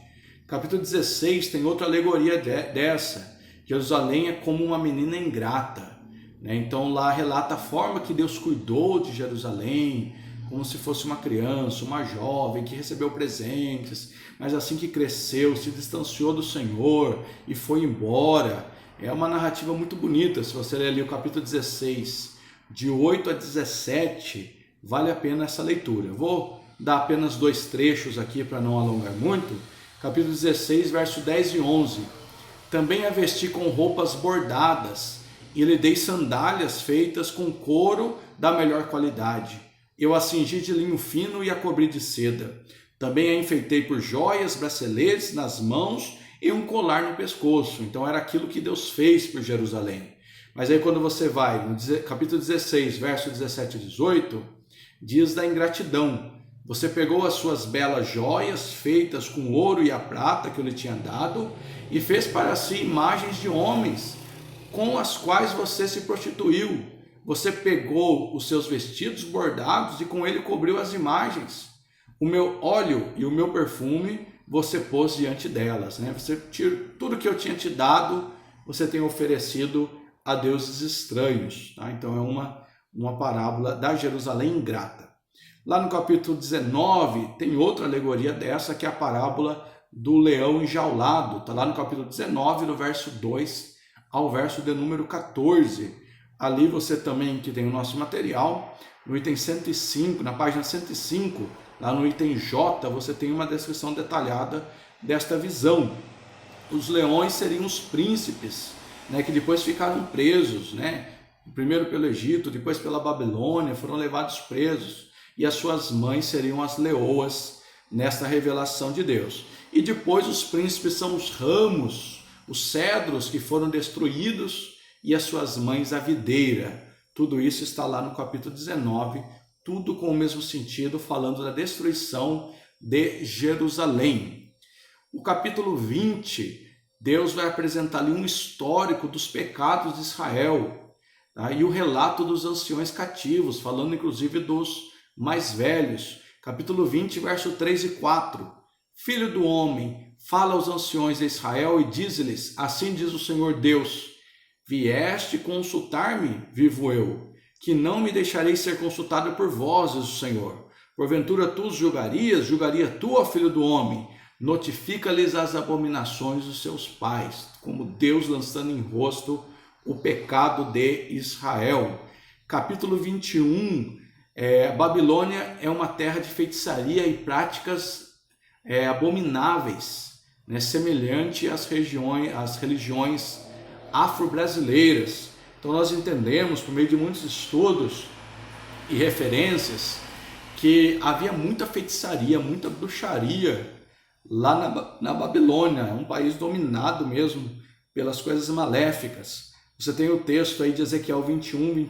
Capítulo 16 tem outra alegoria dessa. Jerusalém é como uma menina ingrata. Então lá relata a forma que Deus cuidou de Jerusalém, como se fosse uma criança, uma jovem que recebeu presentes, mas assim que cresceu, se distanciou do Senhor e foi embora. É uma narrativa muito bonita. Se você ler ali o capítulo 16, de 8 a 17, vale a pena essa leitura. Eu vou dar apenas 2 trechos aqui para não alongar muito. Capítulo 16, verso 10 e 11. Também a vesti com roupas bordadas e lhe dei sandálias feitas com couro da melhor qualidade. Eu a cingi de linho fino e a cobri de seda. Também a enfeitei por joias, braceletes nas mãos e um colar no pescoço. Então era aquilo que Deus fez por Jerusalém. Mas aí quando você vai no capítulo 16, verso 17 e 18, diz da ingratidão. Você pegou as suas belas joias feitas com ouro e a prata que eu lhe tinha dado e fez para si imagens de homens com as quais você se prostituiu. Você pegou os seus vestidos bordados e com ele cobriu as imagens. O meu óleo e o meu perfume você pôs diante delas. Você tirou tudo que eu tinha te dado, você tem oferecido a deuses estranhos. Então é uma parábola da Jerusalém ingrata. Lá no capítulo 19 tem outra alegoria dessa, que é a parábola do leão enjaulado. Está lá no capítulo 19, no verso 2 ao verso de número 14. Ali você também, que tem o nosso material, no item 105, na página 105, lá no item J, você tem uma descrição detalhada desta visão. Os leões seriam os príncipes, que depois ficaram presos, primeiro pelo Egito, depois pela Babilônia, foram levados presos, e as suas mães seriam as leoas nesta revelação de Deus. E depois os príncipes são os ramos, os cedros que foram destruídos, e as suas mães a videira. Tudo isso está lá no capítulo 19, tudo com o mesmo sentido, falando da destruição de Jerusalém. O capítulo 20, Deus vai apresentar ali um histórico dos pecados de Israel, tá? E o relato dos anciões cativos, falando inclusive dos mais velhos. Capítulo 20, verso 3 e 4. Filho do homem, fala aos anciões de Israel e diz-lhes, assim diz o Senhor Deus, vieste consultar-me, vivo eu, que não me deixarei ser consultado por vós, diz o Senhor. Porventura tu os julgaria tu, ó filho do homem, notifica-lhes as abominações dos seus pais, como Deus lançando em rosto o pecado de Israel. Capítulo 21, a Babilônia é uma terra de feitiçaria e práticas abomináveis, né, semelhante às religiões afro-brasileiras. Então nós entendemos, por meio de muitos estudos e referências, que havia muita feitiçaria, muita bruxaria lá na Babilônia, um país dominado mesmo pelas coisas maléficas. Você tem o texto aí de Ezequiel 21,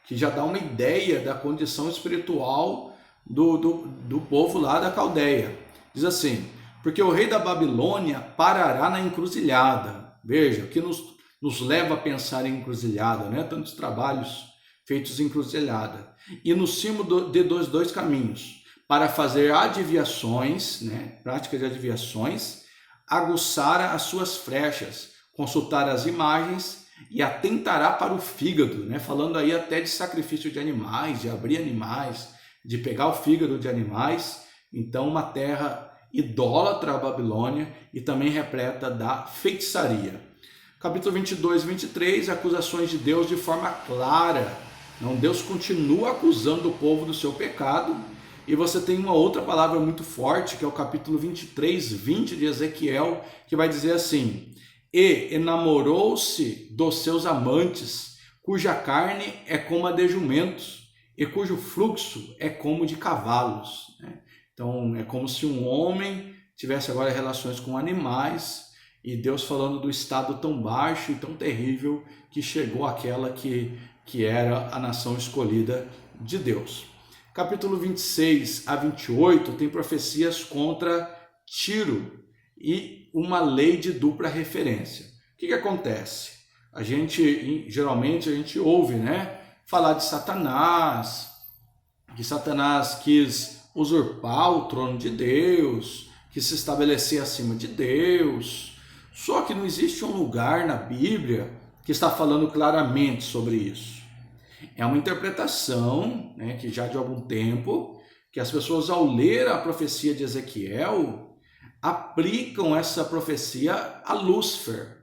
que já dá uma ideia da condição espiritual do povo lá da Caldeia. Diz assim, porque o rei da Babilônia parará na encruzilhada. Veja, o que nos leva a pensar em encruzilhada, né? Tantos trabalhos feitos em encruzilhada. E no cimo de dois caminhos, para fazer adivinhações, né? Prática de adivinhações, aguçar as suas flechas, consultar as imagens e atentará para o fígado, né? Falando aí até de sacrifício de animais, de abrir animais, de pegar o fígado de animais. Então, uma terra idólatra a Babilônia e também repleta da feitiçaria. Capítulo 22 e 23, acusações de Deus de forma clara. Não, Deus continua acusando o povo do seu pecado. E você tem uma outra palavra muito forte, que é o capítulo 23, 20 de Ezequiel, que vai dizer assim, e enamorou-se dos seus amantes, cuja carne é como a de jumentos, e cujo fluxo é como de cavalos. Então, é como se um homem tivesse agora relações com animais, e Deus falando do estado tão baixo e tão terrível que chegou àquela que era a nação escolhida de Deus. Capítulo 26 a 28 tem profecias contra Tiro e uma lei de dupla referência. O que acontece? Geralmente a gente ouve, né, falar de Satanás, que Satanás quis usurpar o trono de Deus, que se estabelecer acima de Deus. Só que não existe um lugar na Bíblia que está falando claramente sobre isso. É uma interpretação, né, que já de algum tempo, que as pessoas ao ler a profecia de Ezequiel, aplicam essa profecia a Lúcifer.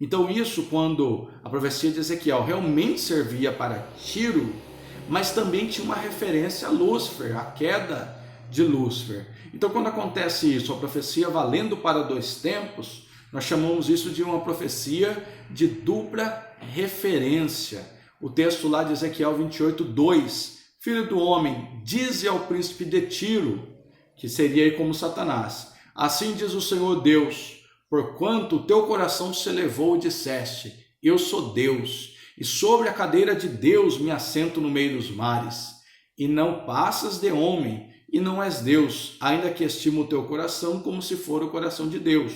Então isso, quando a profecia de Ezequiel realmente servia para Tiro, mas também tinha uma referência a Lúcifer, a queda de Lúcifer. Então quando acontece isso, a profecia valendo para dois tempos, nós chamamos isso de uma profecia de dupla referência. O texto lá de Ezequiel 28, 2, filho do homem, dize ao príncipe de Tiro, que seria aí como Satanás, assim diz o Senhor Deus, porquanto o teu coração se elevou e disseste, eu sou Deus, e sobre a cadeira de Deus me assento no meio dos mares, e não passas de homem, e não és Deus, ainda que estimo o teu coração como se for o coração de Deus.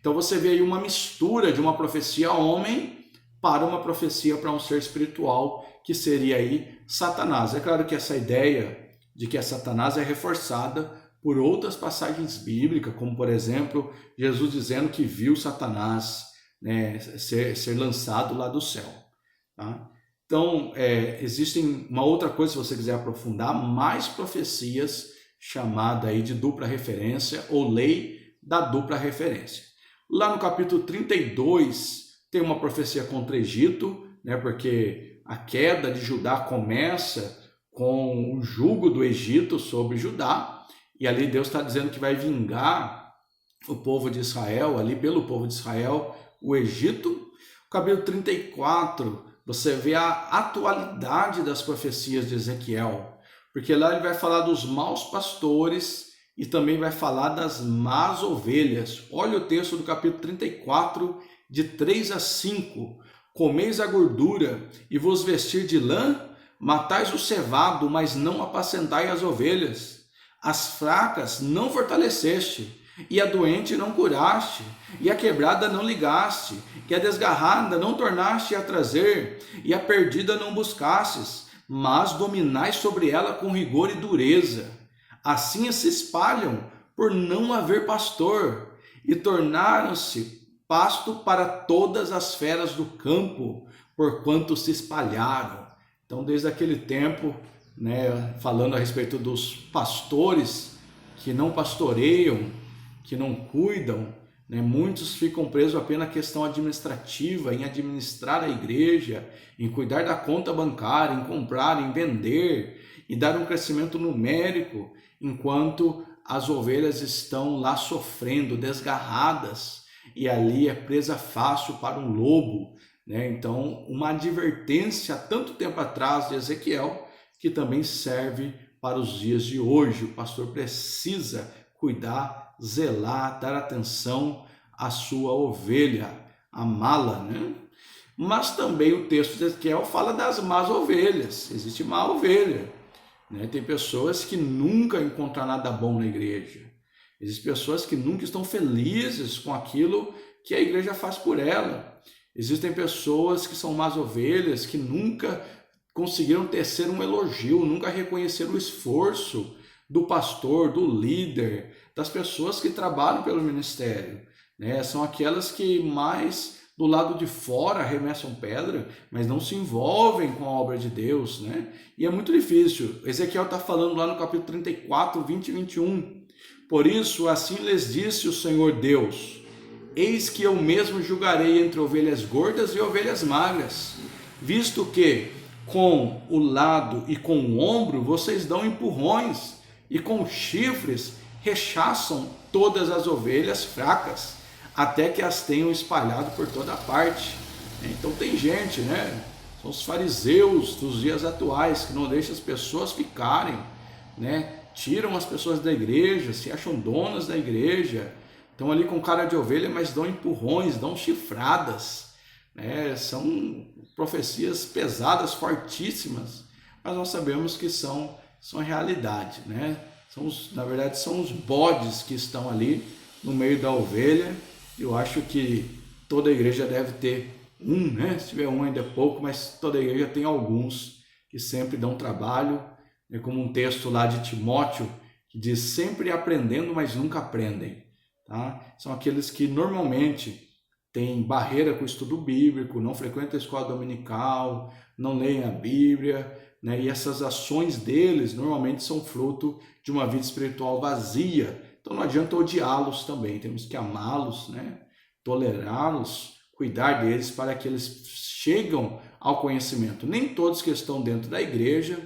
Então você vê aí uma mistura de uma profecia a homem para uma profecia para um ser espiritual, que seria aí Satanás. É claro que essa ideia de que é Satanás é reforçada por outras passagens bíblicas, como por exemplo, Jesus dizendo que viu Satanás, né, ser lançado lá do céu. Tá? Então, existem uma outra coisa, se você quiser aprofundar, mais profecias chamada aí de dupla referência ou lei da dupla referência. Lá no capítulo 32, tem uma profecia contra Egito, né, porque a queda de Judá começa com o jugo do Egito sobre Judá, e ali Deus está dizendo que vai vingar o povo de Israel, ali pelo povo de Israel, o Egito. O capítulo 34 você vê a atualidade das profecias de Ezequiel, porque lá ele vai falar dos maus pastores e também vai falar das más ovelhas. Olha o texto do capítulo 34, de 3 a 5. Comeis a gordura e vos vestir de lã, matais o cevado, mas não apacentai as ovelhas. As fracas não fortaleceste, e a doente não curaste, e a quebrada não ligaste, e a desgarrada não tornaste a trazer, e a perdida não buscastes, mas dominais sobre ela com rigor e dureza. Assim se espalham por não haver pastor, e tornaram-se pasto para todas as feras do campo, porquanto se espalharam. Então, desde aquele tempo, falando a respeito dos pastores que não pastoreiam, que não cuidam, muitos ficam presos apenas à questão administrativa, em administrar a igreja, em cuidar da conta bancária, em comprar, em vender e dar um crescimento numérico, enquanto as ovelhas estão lá sofrendo, desgarradas, e ali é presa fácil para um lobo. Então, uma advertência há tanto tempo atrás de Ezequiel, que também serve para os dias de hoje. O pastor precisa cuidar, zelar, dar atenção à sua ovelha, amá-la, Mas também o texto de Ezequiel fala das más ovelhas. Existe má ovelha, Tem pessoas que nunca encontram nada bom na igreja. Existem pessoas que nunca estão felizes com aquilo que a igreja faz por ela. Existem pessoas que são más ovelhas, que nunca conseguiram tecer um elogio, nunca reconheceram o esforço do pastor, do líder, das pessoas que trabalham pelo ministério. São aquelas que mais do lado de fora arremessam pedra, mas não se envolvem com a obra de Deus. E é muito difícil. Ezequiel está falando lá no capítulo 34, 20 e 21. Por isso, assim lhes disse o Senhor Deus: eis que eu mesmo julgarei entre ovelhas gordas e ovelhas magras, visto que com o lado e com o ombro vocês dão empurrões, e com chifres rechaçam todas as ovelhas fracas, até que as tenham espalhado por toda parte. Então tem gente, são os fariseus dos dias atuais, que não deixam as pessoas ficarem, tiram as pessoas da igreja, se acham donas da igreja, estão ali com cara de ovelha, mas dão empurrões, dão chifradas, são profecias pesadas, fortíssimas, mas nós sabemos que são realidade, na verdade são os bodes que estão ali no meio da ovelha. Eu acho que toda igreja deve ter um, se tiver um ainda é pouco, mas toda igreja tem alguns que sempre dão trabalho, como um texto lá de Timóteo, que diz: sempre aprendendo, mas nunca aprendem. São aqueles que normalmente têm barreira com o estudo bíblico, não frequentam a escola dominical, não leem a Bíblia, e essas ações deles normalmente são fruto de uma vida espiritual vazia. Então não adianta odiá-los também, temos que amá-los, tolerá-los, cuidar deles para que eles cheguem ao conhecimento. Nem todos que estão dentro da igreja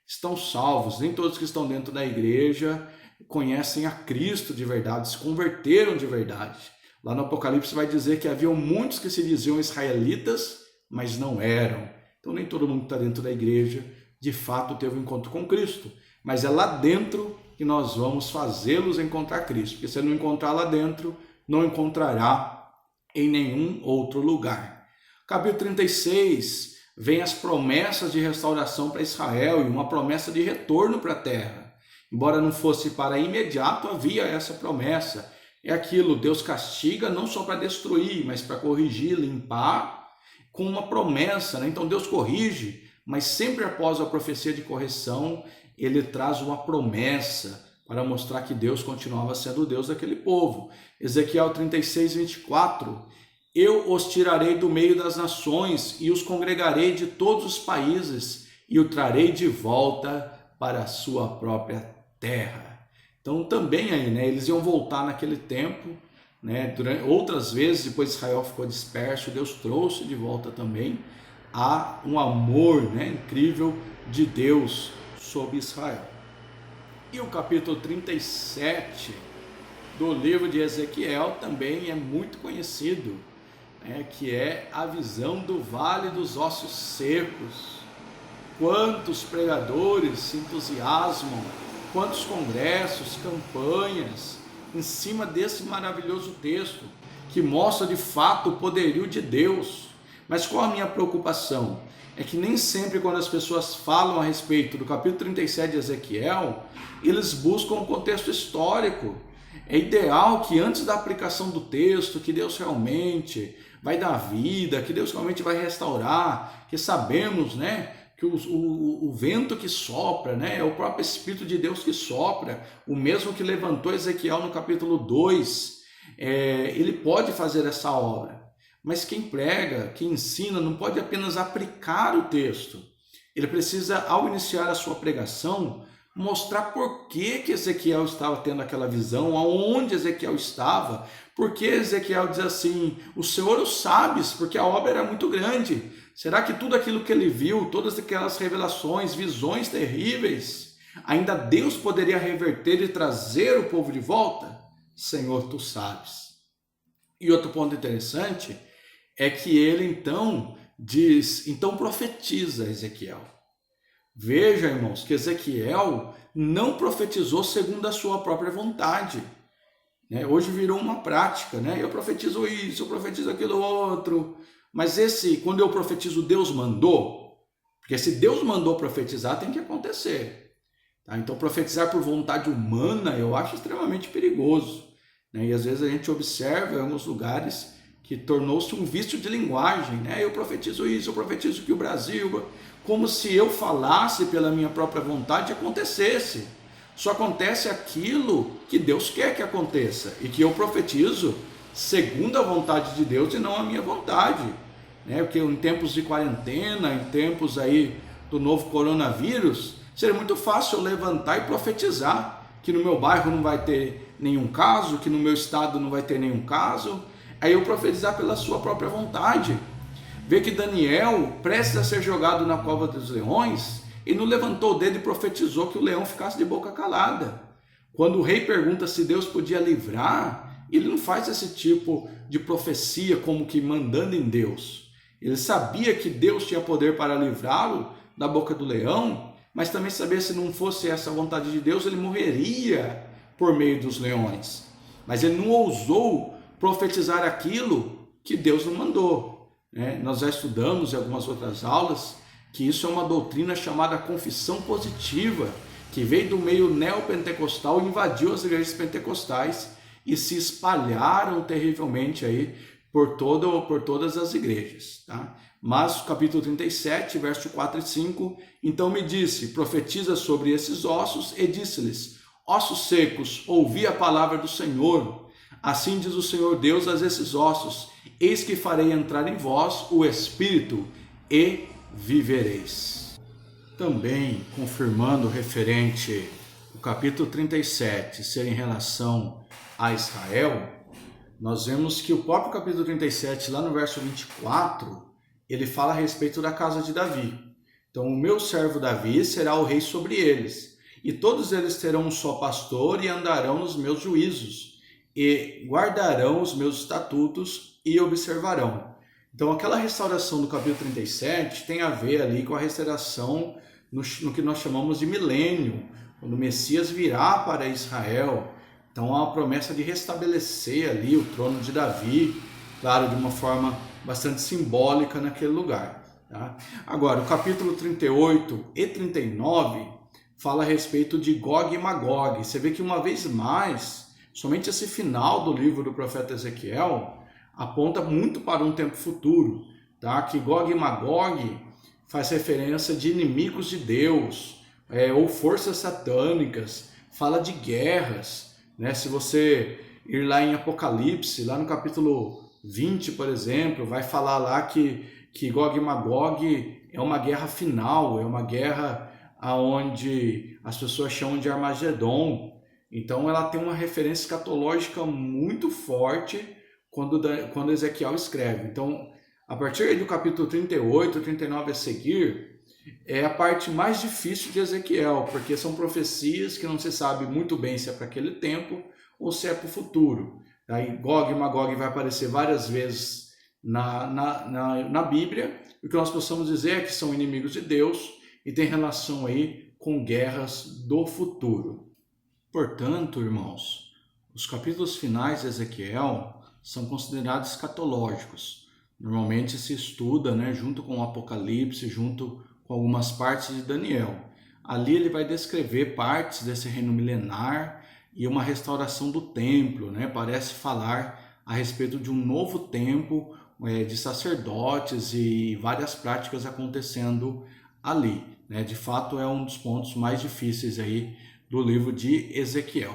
estão salvos, nem todos que estão dentro da igreja conhecem a Cristo de verdade, se converteram de verdade. Lá no Apocalipse vai dizer que haviam muitos que se diziam israelitas, mas não eram. Então nem todo mundo que está dentro da igreja de fato teve um encontro com Cristo, mas é lá dentro que nós vamos fazê-los encontrar Cristo, porque se não encontrar lá dentro, não encontrará em nenhum outro lugar. Capítulo 36 vem as promessas de restauração para Israel e uma promessa de retorno para a terra. Embora não fosse para imediato, havia essa promessa. É aquilo, Deus castiga não só para destruir, mas para corrigir, limpar, com uma promessa. Então Deus corrige, mas sempre após a profecia de correção, ele traz uma promessa para mostrar que Deus continuava sendo o Deus daquele povo. Ezequiel 36, 24: eu os tirarei do meio das nações e os congregarei de todos os países e o trarei de volta para a sua própria terra. Então também aí, eles iam voltar naquele tempo, outras vezes, depois Israel ficou disperso, Deus trouxe de volta também. Há um amor, incrível de Deus sobre Israel. E o capítulo 37 do livro de Ezequiel também é muito conhecido. que é a visão do vale dos ossos secos. Quantos pregadores se entusiasmam, quantos congressos, campanhas em cima desse maravilhoso texto, que mostra de fato o poderio de Deus. Mas qual a minha preocupação? É que nem sempre quando as pessoas falam a respeito do capítulo 37 de Ezequiel, eles buscam um contexto histórico. É ideal que antes da aplicação do texto, que Deus realmente vai dar vida, que Deus realmente vai restaurar, que sabemos, que o vento que sopra, é o próprio Espírito de Deus que sopra, o mesmo que levantou Ezequiel no capítulo 2, ele pode fazer essa obra. Mas quem prega, quem ensina, não pode apenas aplicar o texto. Ele precisa, ao iniciar a sua pregação, mostrar por que Ezequiel estava tendo aquela visão, aonde Ezequiel estava, porque Ezequiel diz assim, o Senhor o sabes, porque a obra era muito grande. Será que tudo aquilo que ele viu, todas aquelas revelações, visões terríveis, ainda Deus poderia reverter e trazer o povo de volta? Senhor, tu sabes. E outro ponto interessante é que ele então diz, então profetiza Ezequiel. Veja, irmãos, que Ezequiel não profetizou segundo a sua própria vontade. Hoje virou uma prática, eu profetizo isso, eu profetizo aquilo outro. Mas quando eu profetizo, Deus mandou. Porque se Deus mandou profetizar, tem que acontecer. Tá? Então, profetizar por vontade humana, eu acho extremamente perigoso. E às vezes a gente observa em alguns lugares que tornou-se um vício de linguagem. Eu profetizo isso, eu profetizo que o Brasil... Como se eu falasse pela minha própria vontade e acontecesse. Só acontece aquilo que Deus quer que aconteça. E que eu profetizo segundo a vontade de Deus e não a minha vontade. Porque em tempos de quarentena, em tempos aí do novo coronavírus, seria muito fácil eu levantar e profetizar que no meu bairro não vai ter nenhum caso, que no meu estado não vai ter nenhum caso. Aí eu profetizar pela sua própria vontade. Vê que Daniel, prestes a ser jogado na cova dos leões, ele não levantou o dedo e profetizou que o leão ficasse de boca calada. Quando o rei pergunta se Deus podia livrar, ele não faz esse tipo de profecia como que mandando em Deus. Ele sabia que Deus tinha poder para livrá-lo da boca do leão, mas também sabia que se não fosse essa vontade de Deus, ele morreria por meio dos leões. Mas ele não ousou profetizar aquilo que Deus não mandou. Nós já estudamos em algumas outras aulas que isso é uma doutrina chamada confissão positiva, que veio do meio neopentecostal e invadiu as igrejas pentecostais e se espalharam terrivelmente aí por todas as igrejas. Tá? Mas capítulo 37, verso 4 e 5, então me disse, profetiza sobre esses ossos e disse-lhes, ossos secos, ouvi a palavra do Senhor. Assim diz o Senhor Deus a esses ossos, eis que farei entrar em vós o Espírito e vivereis. Também confirmando referente o capítulo 37 ser em relação a Israel, nós vemos que o próprio capítulo 37, lá no verso 24, ele fala a respeito da casa de Davi. Então, o meu servo Davi será o rei sobre eles, e todos eles terão um só pastor e andarão nos meus juízos, e guardarão os meus estatutos e observarão. Então, aquela restauração do capítulo 37 tem a ver ali com a restauração no que nós chamamos de milênio, quando o Messias virá para Israel. Então, há uma promessa de restabelecer ali o trono de Davi, claro, de uma forma bastante simbólica naquele lugar. Tá? Agora, o capítulo 38 e 39 fala a respeito de Gog e Magog. Você vê que uma vez mais, somente esse final do livro do profeta Ezequiel aponta muito para um tempo futuro, tá? Que Gog e Magog faz referência de inimigos de Deus, ou forças satânicas, fala de guerras, Se você ir lá em Apocalipse, lá no capítulo 20, por exemplo, vai falar lá que Gog e Magog é uma guerra final, é uma guerra onde as pessoas chamam de Armagedon. Então ela tem uma referência escatológica muito forte quando Ezequiel escreve. Então, a partir do capítulo 38, 39 a seguir, é a parte mais difícil de Ezequiel, porque são profecias que não se sabe muito bem se é para aquele tempo ou se é para o futuro. Aí Gog e Magog vai aparecer várias vezes na Bíblia, o que nós possamos dizer é que são inimigos de Deus e tem relação aí com guerras do futuro. Portanto, irmãos, os capítulos finais de Ezequiel são considerados escatológicos. Normalmente se estuda, junto com o Apocalipse, junto com algumas partes de Daniel. Ali ele vai descrever partes desse reino milenar e uma restauração do templo, Parece falar a respeito de um novo tempo de sacerdotes e várias práticas acontecendo ali. De fato, é um dos pontos mais difíceis aí do livro de Ezequiel.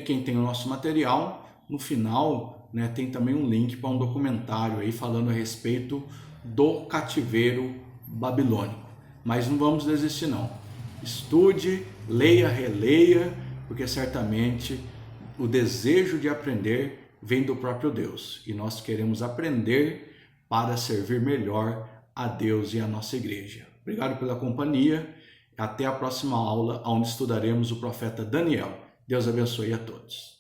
Quem tem o nosso material, no final, tem também um link para um documentário aí falando a respeito do cativeiro babilônico. Mas não vamos desistir não. Estude, leia, releia, porque certamente o desejo de aprender vem do próprio Deus. E nós queremos aprender para servir melhor a Deus e a nossa igreja. Obrigado pela companhia. Até a próxima aula, onde estudaremos o profeta Daniel. Deus abençoe a todos.